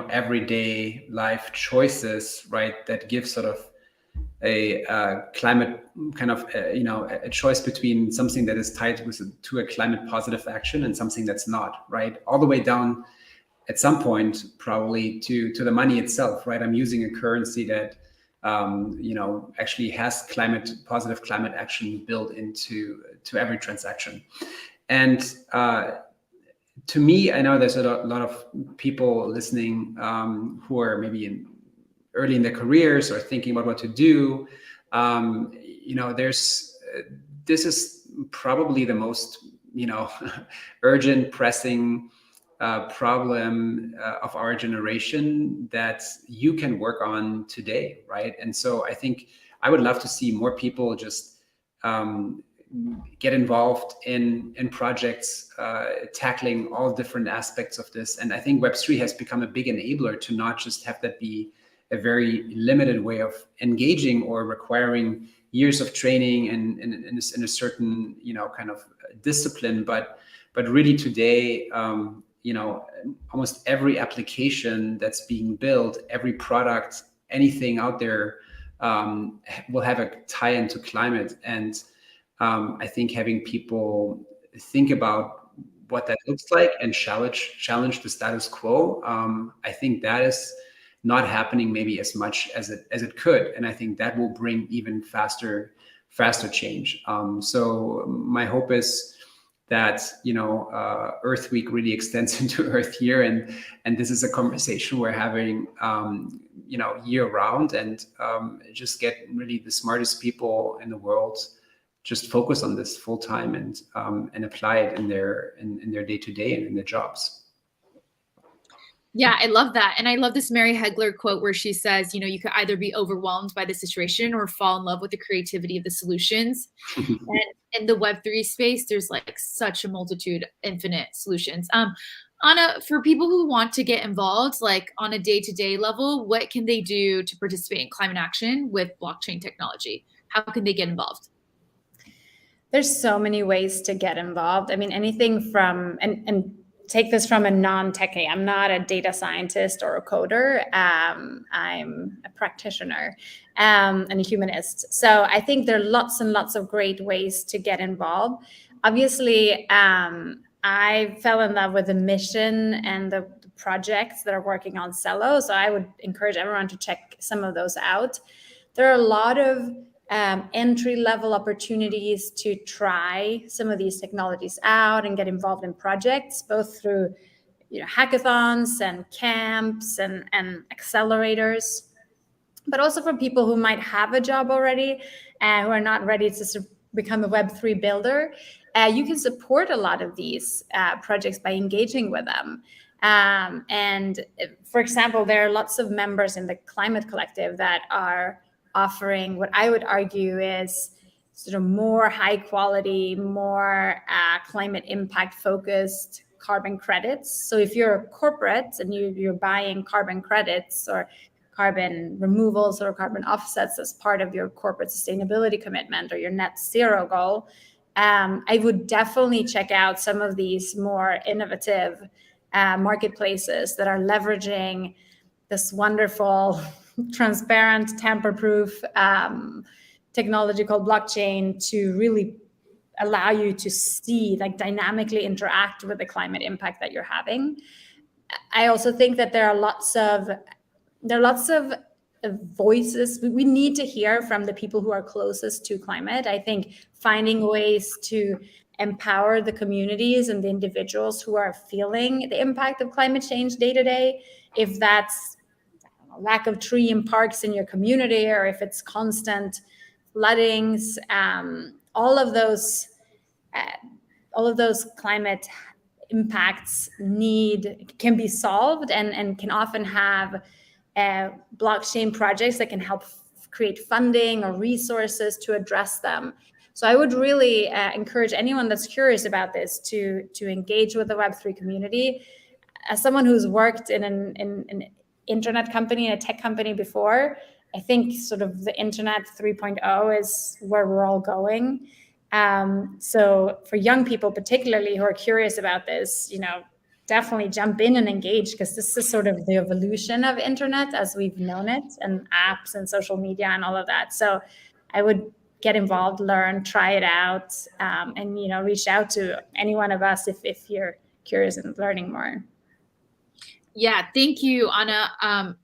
everyday life choices, right? That give sort of a climate kind of, a choice between something that is tied to a climate positive action and something that's not, right? All the way down at some point, probably to the money itself, right? I'm using a currency that actually has positive climate action built into every transaction. And to me, I know there's a lot of people listening who are maybe early in their careers or thinking about what to do. This is probably the most, urgent, pressing problem of our generation that you can work on today, right? And so I think I would love to see more people just get involved in projects tackling all different aspects of this. And I think Web3 has become a big enabler to not just have that be a very limited way of engaging or requiring years of training and in a certain, kind of discipline, but really today, almost every application that's being built, every product, anything out there will have a tie into climate. And I think having people think about what that looks like and challenge the status quo, I think that is not happening maybe as much as it could. And I think that will bring even faster change. So my hope is that Earth Week really extends into Earth Year, and this is a conversation we're having year round, and just get really the smartest people in the world just focus on this full time and apply it in their day-to-day and in their jobs. Yeah, I love that. And I love this Mary Hegler quote where she says, you could either be overwhelmed by the situation or fall in love with the creativity of the solutions. And in the Web3 space, there's like such a multitude, infinite solutions. Anna, for people who want to get involved, like on a day-to-day level, what can they do to participate in climate action with blockchain technology? How can they get involved? There's so many ways to get involved. I mean, anything from, and take this from a non-techie. I'm not a data scientist or a coder. I'm a practitioner and a humanist. So I think there are lots and lots of great ways to get involved. Obviously, I fell in love with the mission and the projects that are working on Celo. So I would encourage everyone to check some of those out. There are a lot of entry-level opportunities to try some of these technologies out and get involved in projects, both through hackathons and camps and accelerators, but also for people who might have a job already and who are not ready to sort of become a Web3 builder. You can support a lot of these projects by engaging with them. And for example, there are lots of members in the Climate Collective that are offering what I would argue is sort of more high quality, more climate impact focused carbon credits. So if you're a corporate and you're buying carbon credits or carbon removals or carbon offsets as part of your corporate sustainability commitment or your net zero goal, I would definitely check out some of these more innovative marketplaces that are leveraging this wonderful transparent, tamper-proof technology called blockchain to really allow you to see, like, dynamically interact with the climate impact that you're having. I also think that there are lots of voices. We need to hear from the people who are closest to climate. I think finding ways to empower the communities and the individuals who are feeling the impact of climate change day to day, if that's lack of tree in parks in your community, or if it's constant floodings, all of those climate impacts can be solved and can often have blockchain projects that can help create funding or resources to address them. So I would really encourage anyone that's curious about this to engage with the Web3 community. As someone who's worked in an internet company and a tech company before, I think sort of the internet 3.0 is where we're all going. So for young people particularly who are curious about this, definitely jump in and engage, because this is sort of the evolution of internet as we've known it, and apps and social media and all of that. So I would get involved, learn, try it out, and reach out to any one of us if you're curious and learning more. Yeah, thank you, Anna.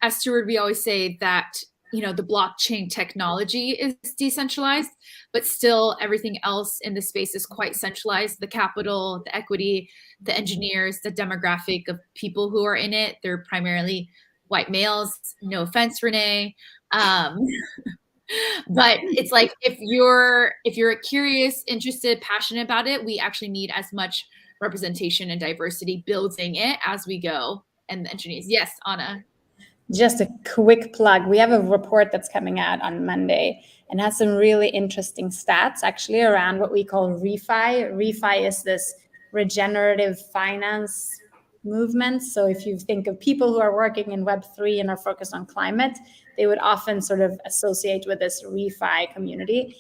As STEWARD, we always say that, the blockchain technology is decentralized, but still everything else in the space is quite centralized. The capital, the equity, the engineers, the demographic of people who are in it, they're primarily white males. No offense, Renee. But it's like, if you're curious, interested, passionate about it, we actually need as much representation and diversity building it as we go. And the engineers. Yes, Anna. just a quick plug. We have a report that's coming out on Monday and has some really interesting stats actually around what we call refi. Refi is this regenerative finance movement. So if you think of people who are working in Web3 and are focused on climate, they would often sort of associate with this refi community.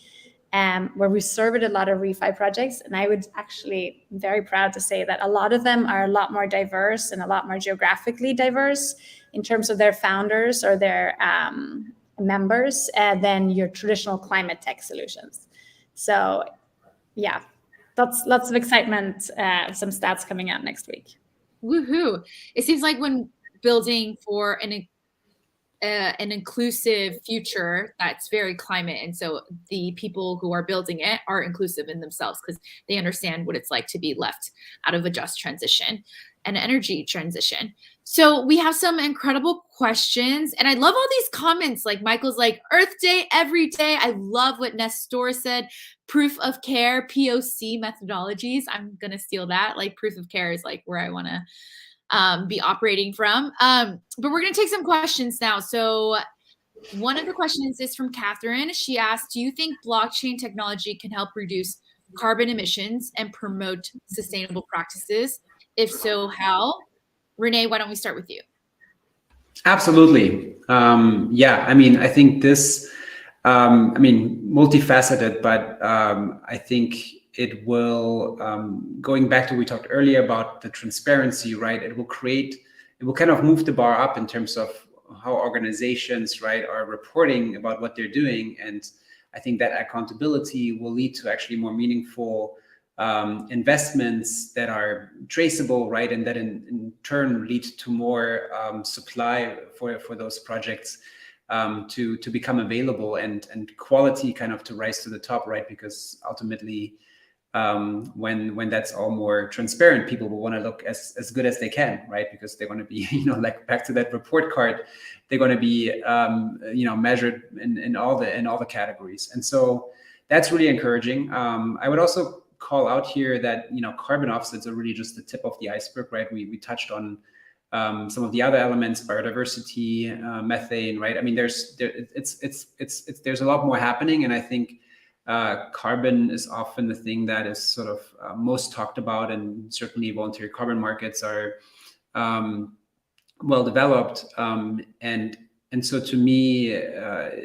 Where we surveyed a lot of refi projects, and I would actually very proud to say that a lot of them are a lot more diverse and a lot more geographically diverse in terms of their founders or their members than your traditional climate tech solutions. So yeah, that's lots of excitement, some stats coming out next week. Woohoo. It seems like when building for an inclusive future that's very climate, and so the people who are building it are inclusive in themselves because they understand what it's like to be left out of a just transition and energy transition. So we have some incredible questions, and I love all these comments. Like Michael's like, Earth Day every day. I love what Nestor said. Proof of care, POC methodologies. I'm gonna steal that. Like proof of care is like where I want to be operating from. But we're going to take some questions now. So one of the questions is from Catherine. She asked, do you think blockchain technology can help reduce carbon emissions and promote sustainable practices? If so, how? Renee, why don't we start with you? Absolutely. Yeah, I mean, I think this, multifaceted, but I think it will, going back to what we talked earlier about the transparency, right? It will kind of move the bar up in terms of how organizations, right, are reporting about what they're doing. And I think that accountability will lead to actually more meaningful investments that are traceable, right? And that in turn lead to more supply for those projects to become available and quality kind of to rise to the top, right? Because ultimately, when that's all more transparent, people will want to look as good as they can, right? Because they want to be, like back to that report card, they're going to be, measured in all the categories. And so that's really encouraging. I would also call out here that, carbon offsets are really just the tip of the iceberg, right? We touched on some of the other elements, biodiversity, methane, right? I mean, there's a lot more happening, and I think carbon is often the thing that is sort of most talked about, and certainly voluntary carbon markets are well developed, and so to me,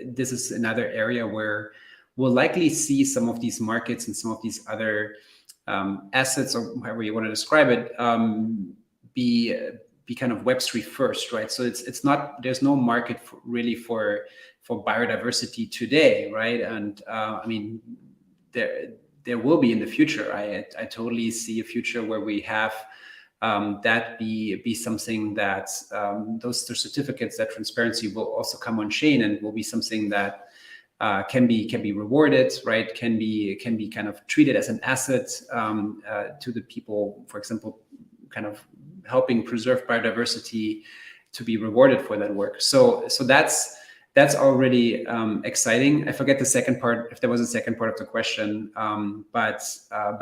this is another area where we'll likely see some of these markets and some of these other assets, or however you want to describe it, be kind of Web3 first, right? So it's not, there's no market really for biodiversity today, right? And there will be in the future. I totally see a future where we have that be something that those certificates, that transparency will also come on chain and will be something that can be rewarded, right? Can be kind of treated as an asset to the people, for example, kind of helping preserve biodiversity, to be rewarded for that work. So that's already exciting. I forget the second part, if there was a second part of the question, but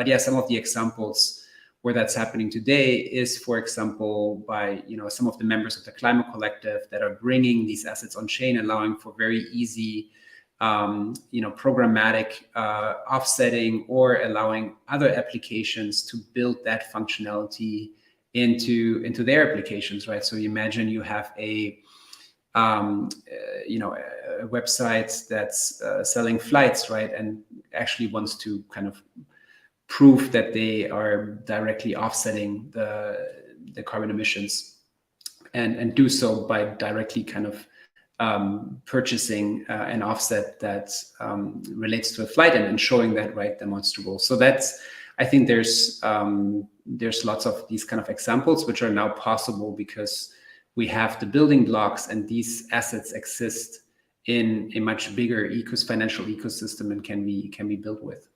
yeah, some of the examples where that's happening today is, for example, by some of the members of the Climate Collective that are bringing these assets on chain, allowing for very easy programmatic offsetting, or allowing other applications to build that functionality into their applications, right? So you imagine you have a website that's selling flights, right, and actually wants to kind of prove that they are directly offsetting the carbon emissions, and do so by directly kind of purchasing an offset that relates to a flight, and showing that, right, demonstrable. So that's, I think there's lots of these kind of examples which are now possible because we have the building blocks, and these assets exist in a much bigger financial ecosystem and can be built with.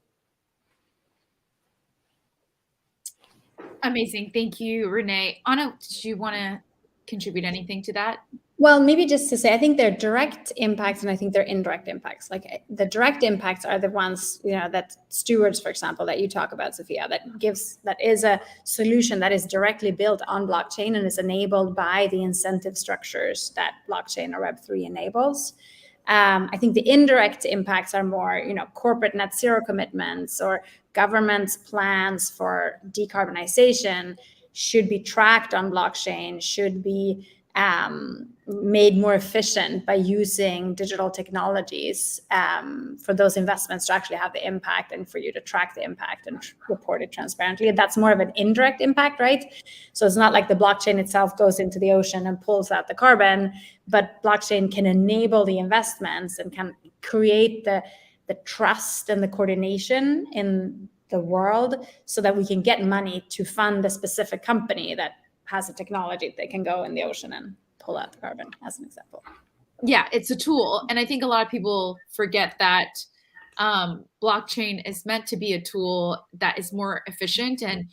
Amazing. Thank you, Renee. Anna, did you want to contribute anything to that? Well, maybe just to say, I think there are direct impacts and I think there are indirect impacts. Like the direct impacts are the ones, that STEWARDs, for example, that you talk about, Sophia, that is a solution that is directly built on blockchain and is enabled by the incentive structures that blockchain or Web3 enables. I think the indirect impacts are more, corporate net zero commitments or government's plans for decarbonization should be tracked on blockchain, should be made more efficient by using digital technologies for those investments to actually have the impact and for you to track the impact and report it transparently. That's more of an indirect impact, right? So it's not like the blockchain itself goes into the ocean and pulls out the carbon, but blockchain can enable the investments and can create the trust and the coordination in the world so that we can get money to fund a specific company that has a technology that can go in the ocean and pull out the carbon, as an example. Yeah, it's a tool. And I think a lot of people forget that blockchain is meant to be a tool that is more efficient. And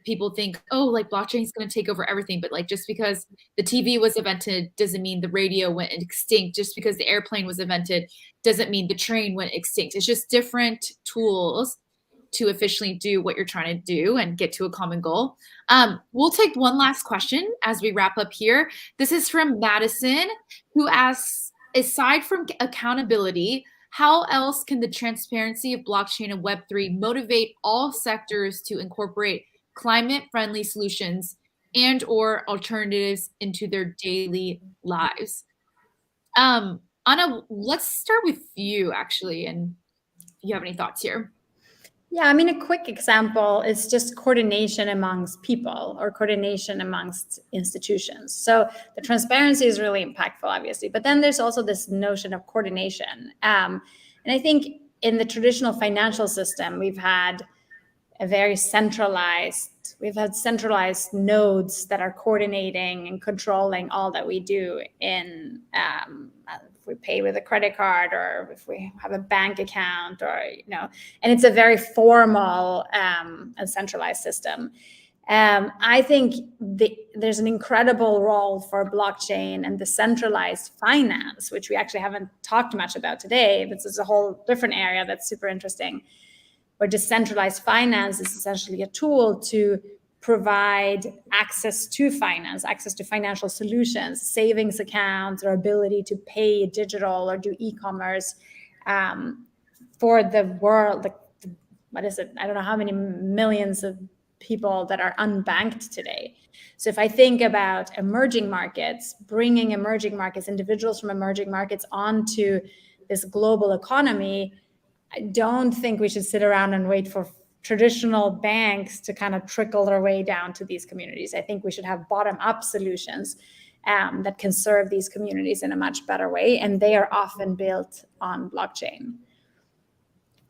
people think, oh, like blockchain is going to take over everything. But like just because the TV was invented doesn't mean the radio went extinct. Just because the airplane was invented doesn't mean the train went extinct. It's just different tools to efficiently do what you're trying to do and get to a common goal. We'll take one last question as we wrap up here. This is from Madison, who asks, aside from accountability, how else can the transparency of blockchain and Web3 motivate all sectors to incorporate climate-friendly solutions and or alternatives into their daily lives? Anna, let's start with you, actually, and if you have any thoughts here. Yeah, I mean, a quick example is just coordination amongst people or coordination amongst institutions. So the transparency is really impactful, obviously, but then there's also this notion of coordination. And I think in the traditional financial system, we've had centralized nodes that are coordinating and controlling all that we do in if we pay with a credit card or if we have a bank account and it's a very formal and centralized system. I think there's an incredible role for blockchain and decentralized finance, which we actually haven't talked much about today. This is a whole different area that's super interesting, where decentralized finance is essentially a tool to provide access to finance, access to financial solutions, savings accounts, or ability to pay digital or do e-commerce for the world. What is it? I don't know how many millions of people that are unbanked today. So if I think about emerging markets, bringing emerging markets, individuals from emerging markets onto this global economy, I don't think we should sit around and wait for traditional banks to kind of trickle their way down to these communities. I think we should have bottom-up solutions that can serve these communities in a much better way, and they are often built on blockchain.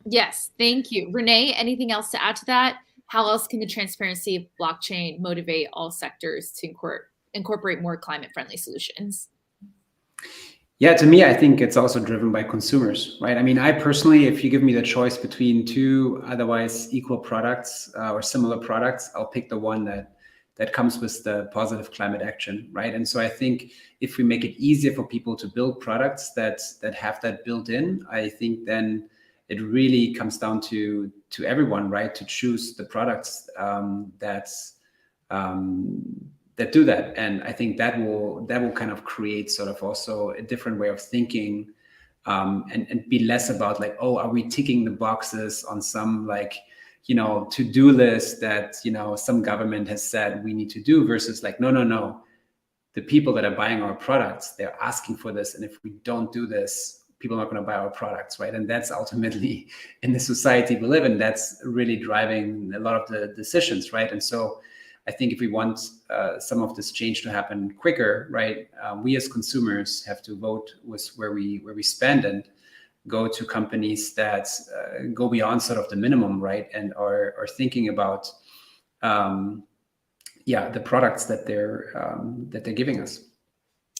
Yes, thank you. Renee, anything else to add to that? How else can the transparency of blockchain motivate all sectors to incorporate more climate-friendly solutions? Yeah, to me, I think it's also driven by consumers, right? I mean, I personally, if you give me the choice between two otherwise equal products or similar products, I'll pick the one that comes with the positive climate action, right? And so I think if we make it easier for people to build products that have that built in, I think then it really comes down to everyone, right, to choose the products that do that. And I think that will kind of create sort of also a different way of thinking and be less about like, oh, are we ticking the boxes on some like, to-do list that, some government has said we need to do versus like, no. The people that are buying our products, they're asking for this. And if we don't do this, people are not going to buy our products, right? And that's ultimately in the society we live in, that's really driving a lot of the decisions, right? And so I think if we want some of this change to happen quicker, right, we as consumers have to vote with where we spend and go to companies that go beyond sort of the minimum, right, and are thinking about the products that they're giving us.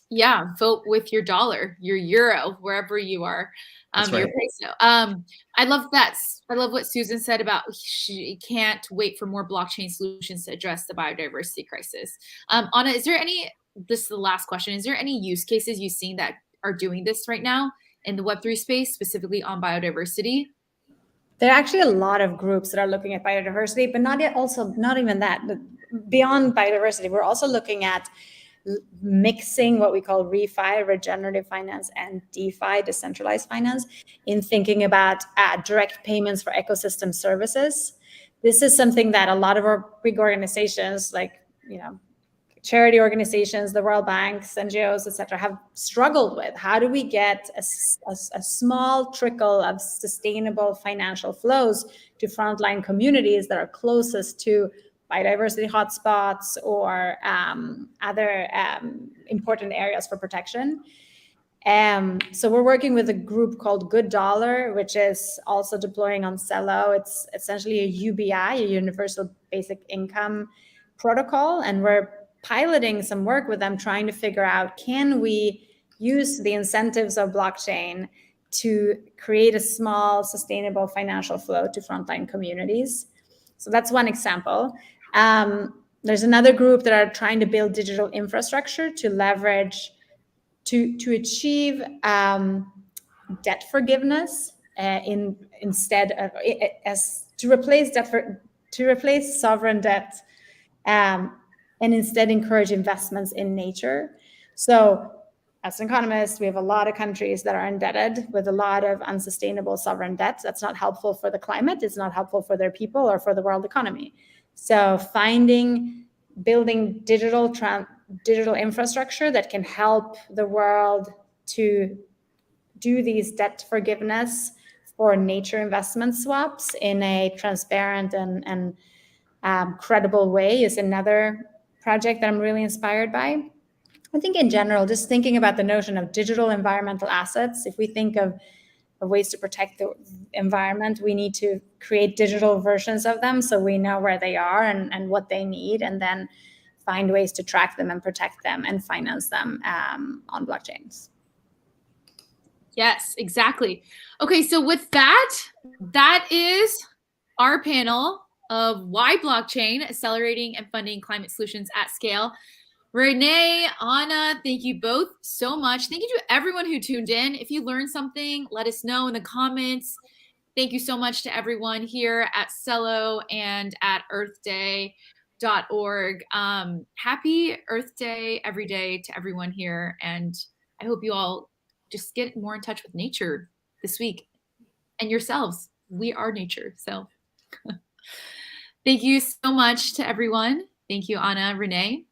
Yeah, vote with your dollar, your euro, wherever you are. That's right. Your peso. I love that. I love what Susan said about she can't wait for more blockchain solutions to address the biodiversity crisis. Anna, is there any this is the last question. Is there any use cases you've seen that are doing this right now in the Web3 space, specifically on biodiversity? There are actually a lot of groups that are looking at biodiversity, but not even that. Beyond biodiversity, we're also looking at mixing what we call refi, regenerative finance, and DeFi, decentralized finance, in thinking about direct payments for ecosystem services. This is something that a lot of our big organizations, like, charity organizations, the World Banks, NGOs, etc., have struggled with. How do we get a small trickle of sustainable financial flows to frontline communities that are closest to biodiversity hotspots or other important areas for protection? So we're working with a group called Good Dollar, which is also deploying on Celo. It's essentially a UBI, a universal basic income protocol, and we're piloting some work with them, trying to figure out, can we use the incentives of blockchain to create a small, sustainable financial flow to frontline communities? So that's one example. There's another group that are trying to build digital infrastructure to leverage, to achieve debt forgiveness instead of to replace sovereign debt, and instead encourage investments in nature. So as an economist, we have a lot of countries that are indebted with a lot of unsustainable sovereign debt. That's not helpful for the climate. It's not helpful for their people or for the world economy. So building digital infrastructure that can help the world to do these debt forgiveness for nature investment swaps in a transparent and credible way is another project that I'm really inspired by. I think in general, just thinking about the notion of digital environmental assets, if we think of ways to protect the environment, we need to create digital versions of them so we know where they are and what they need, and then find ways to track them and protect them and finance them on blockchains. Yes, exactly. Okay, so with that is our panel of why blockchain accelerating and funding climate solutions at scale. Renee, Anna, thank you both so much. Thank you to everyone who tuned in. If you learned something, let us know in the comments. Thank you so much to everyone here at Celo and at earthday.org. Happy Earth Day every day to everyone here. And I hope you all just get more in touch with nature this week and yourselves. We are nature. So thank you so much to everyone. Thank you, Anna, Renee.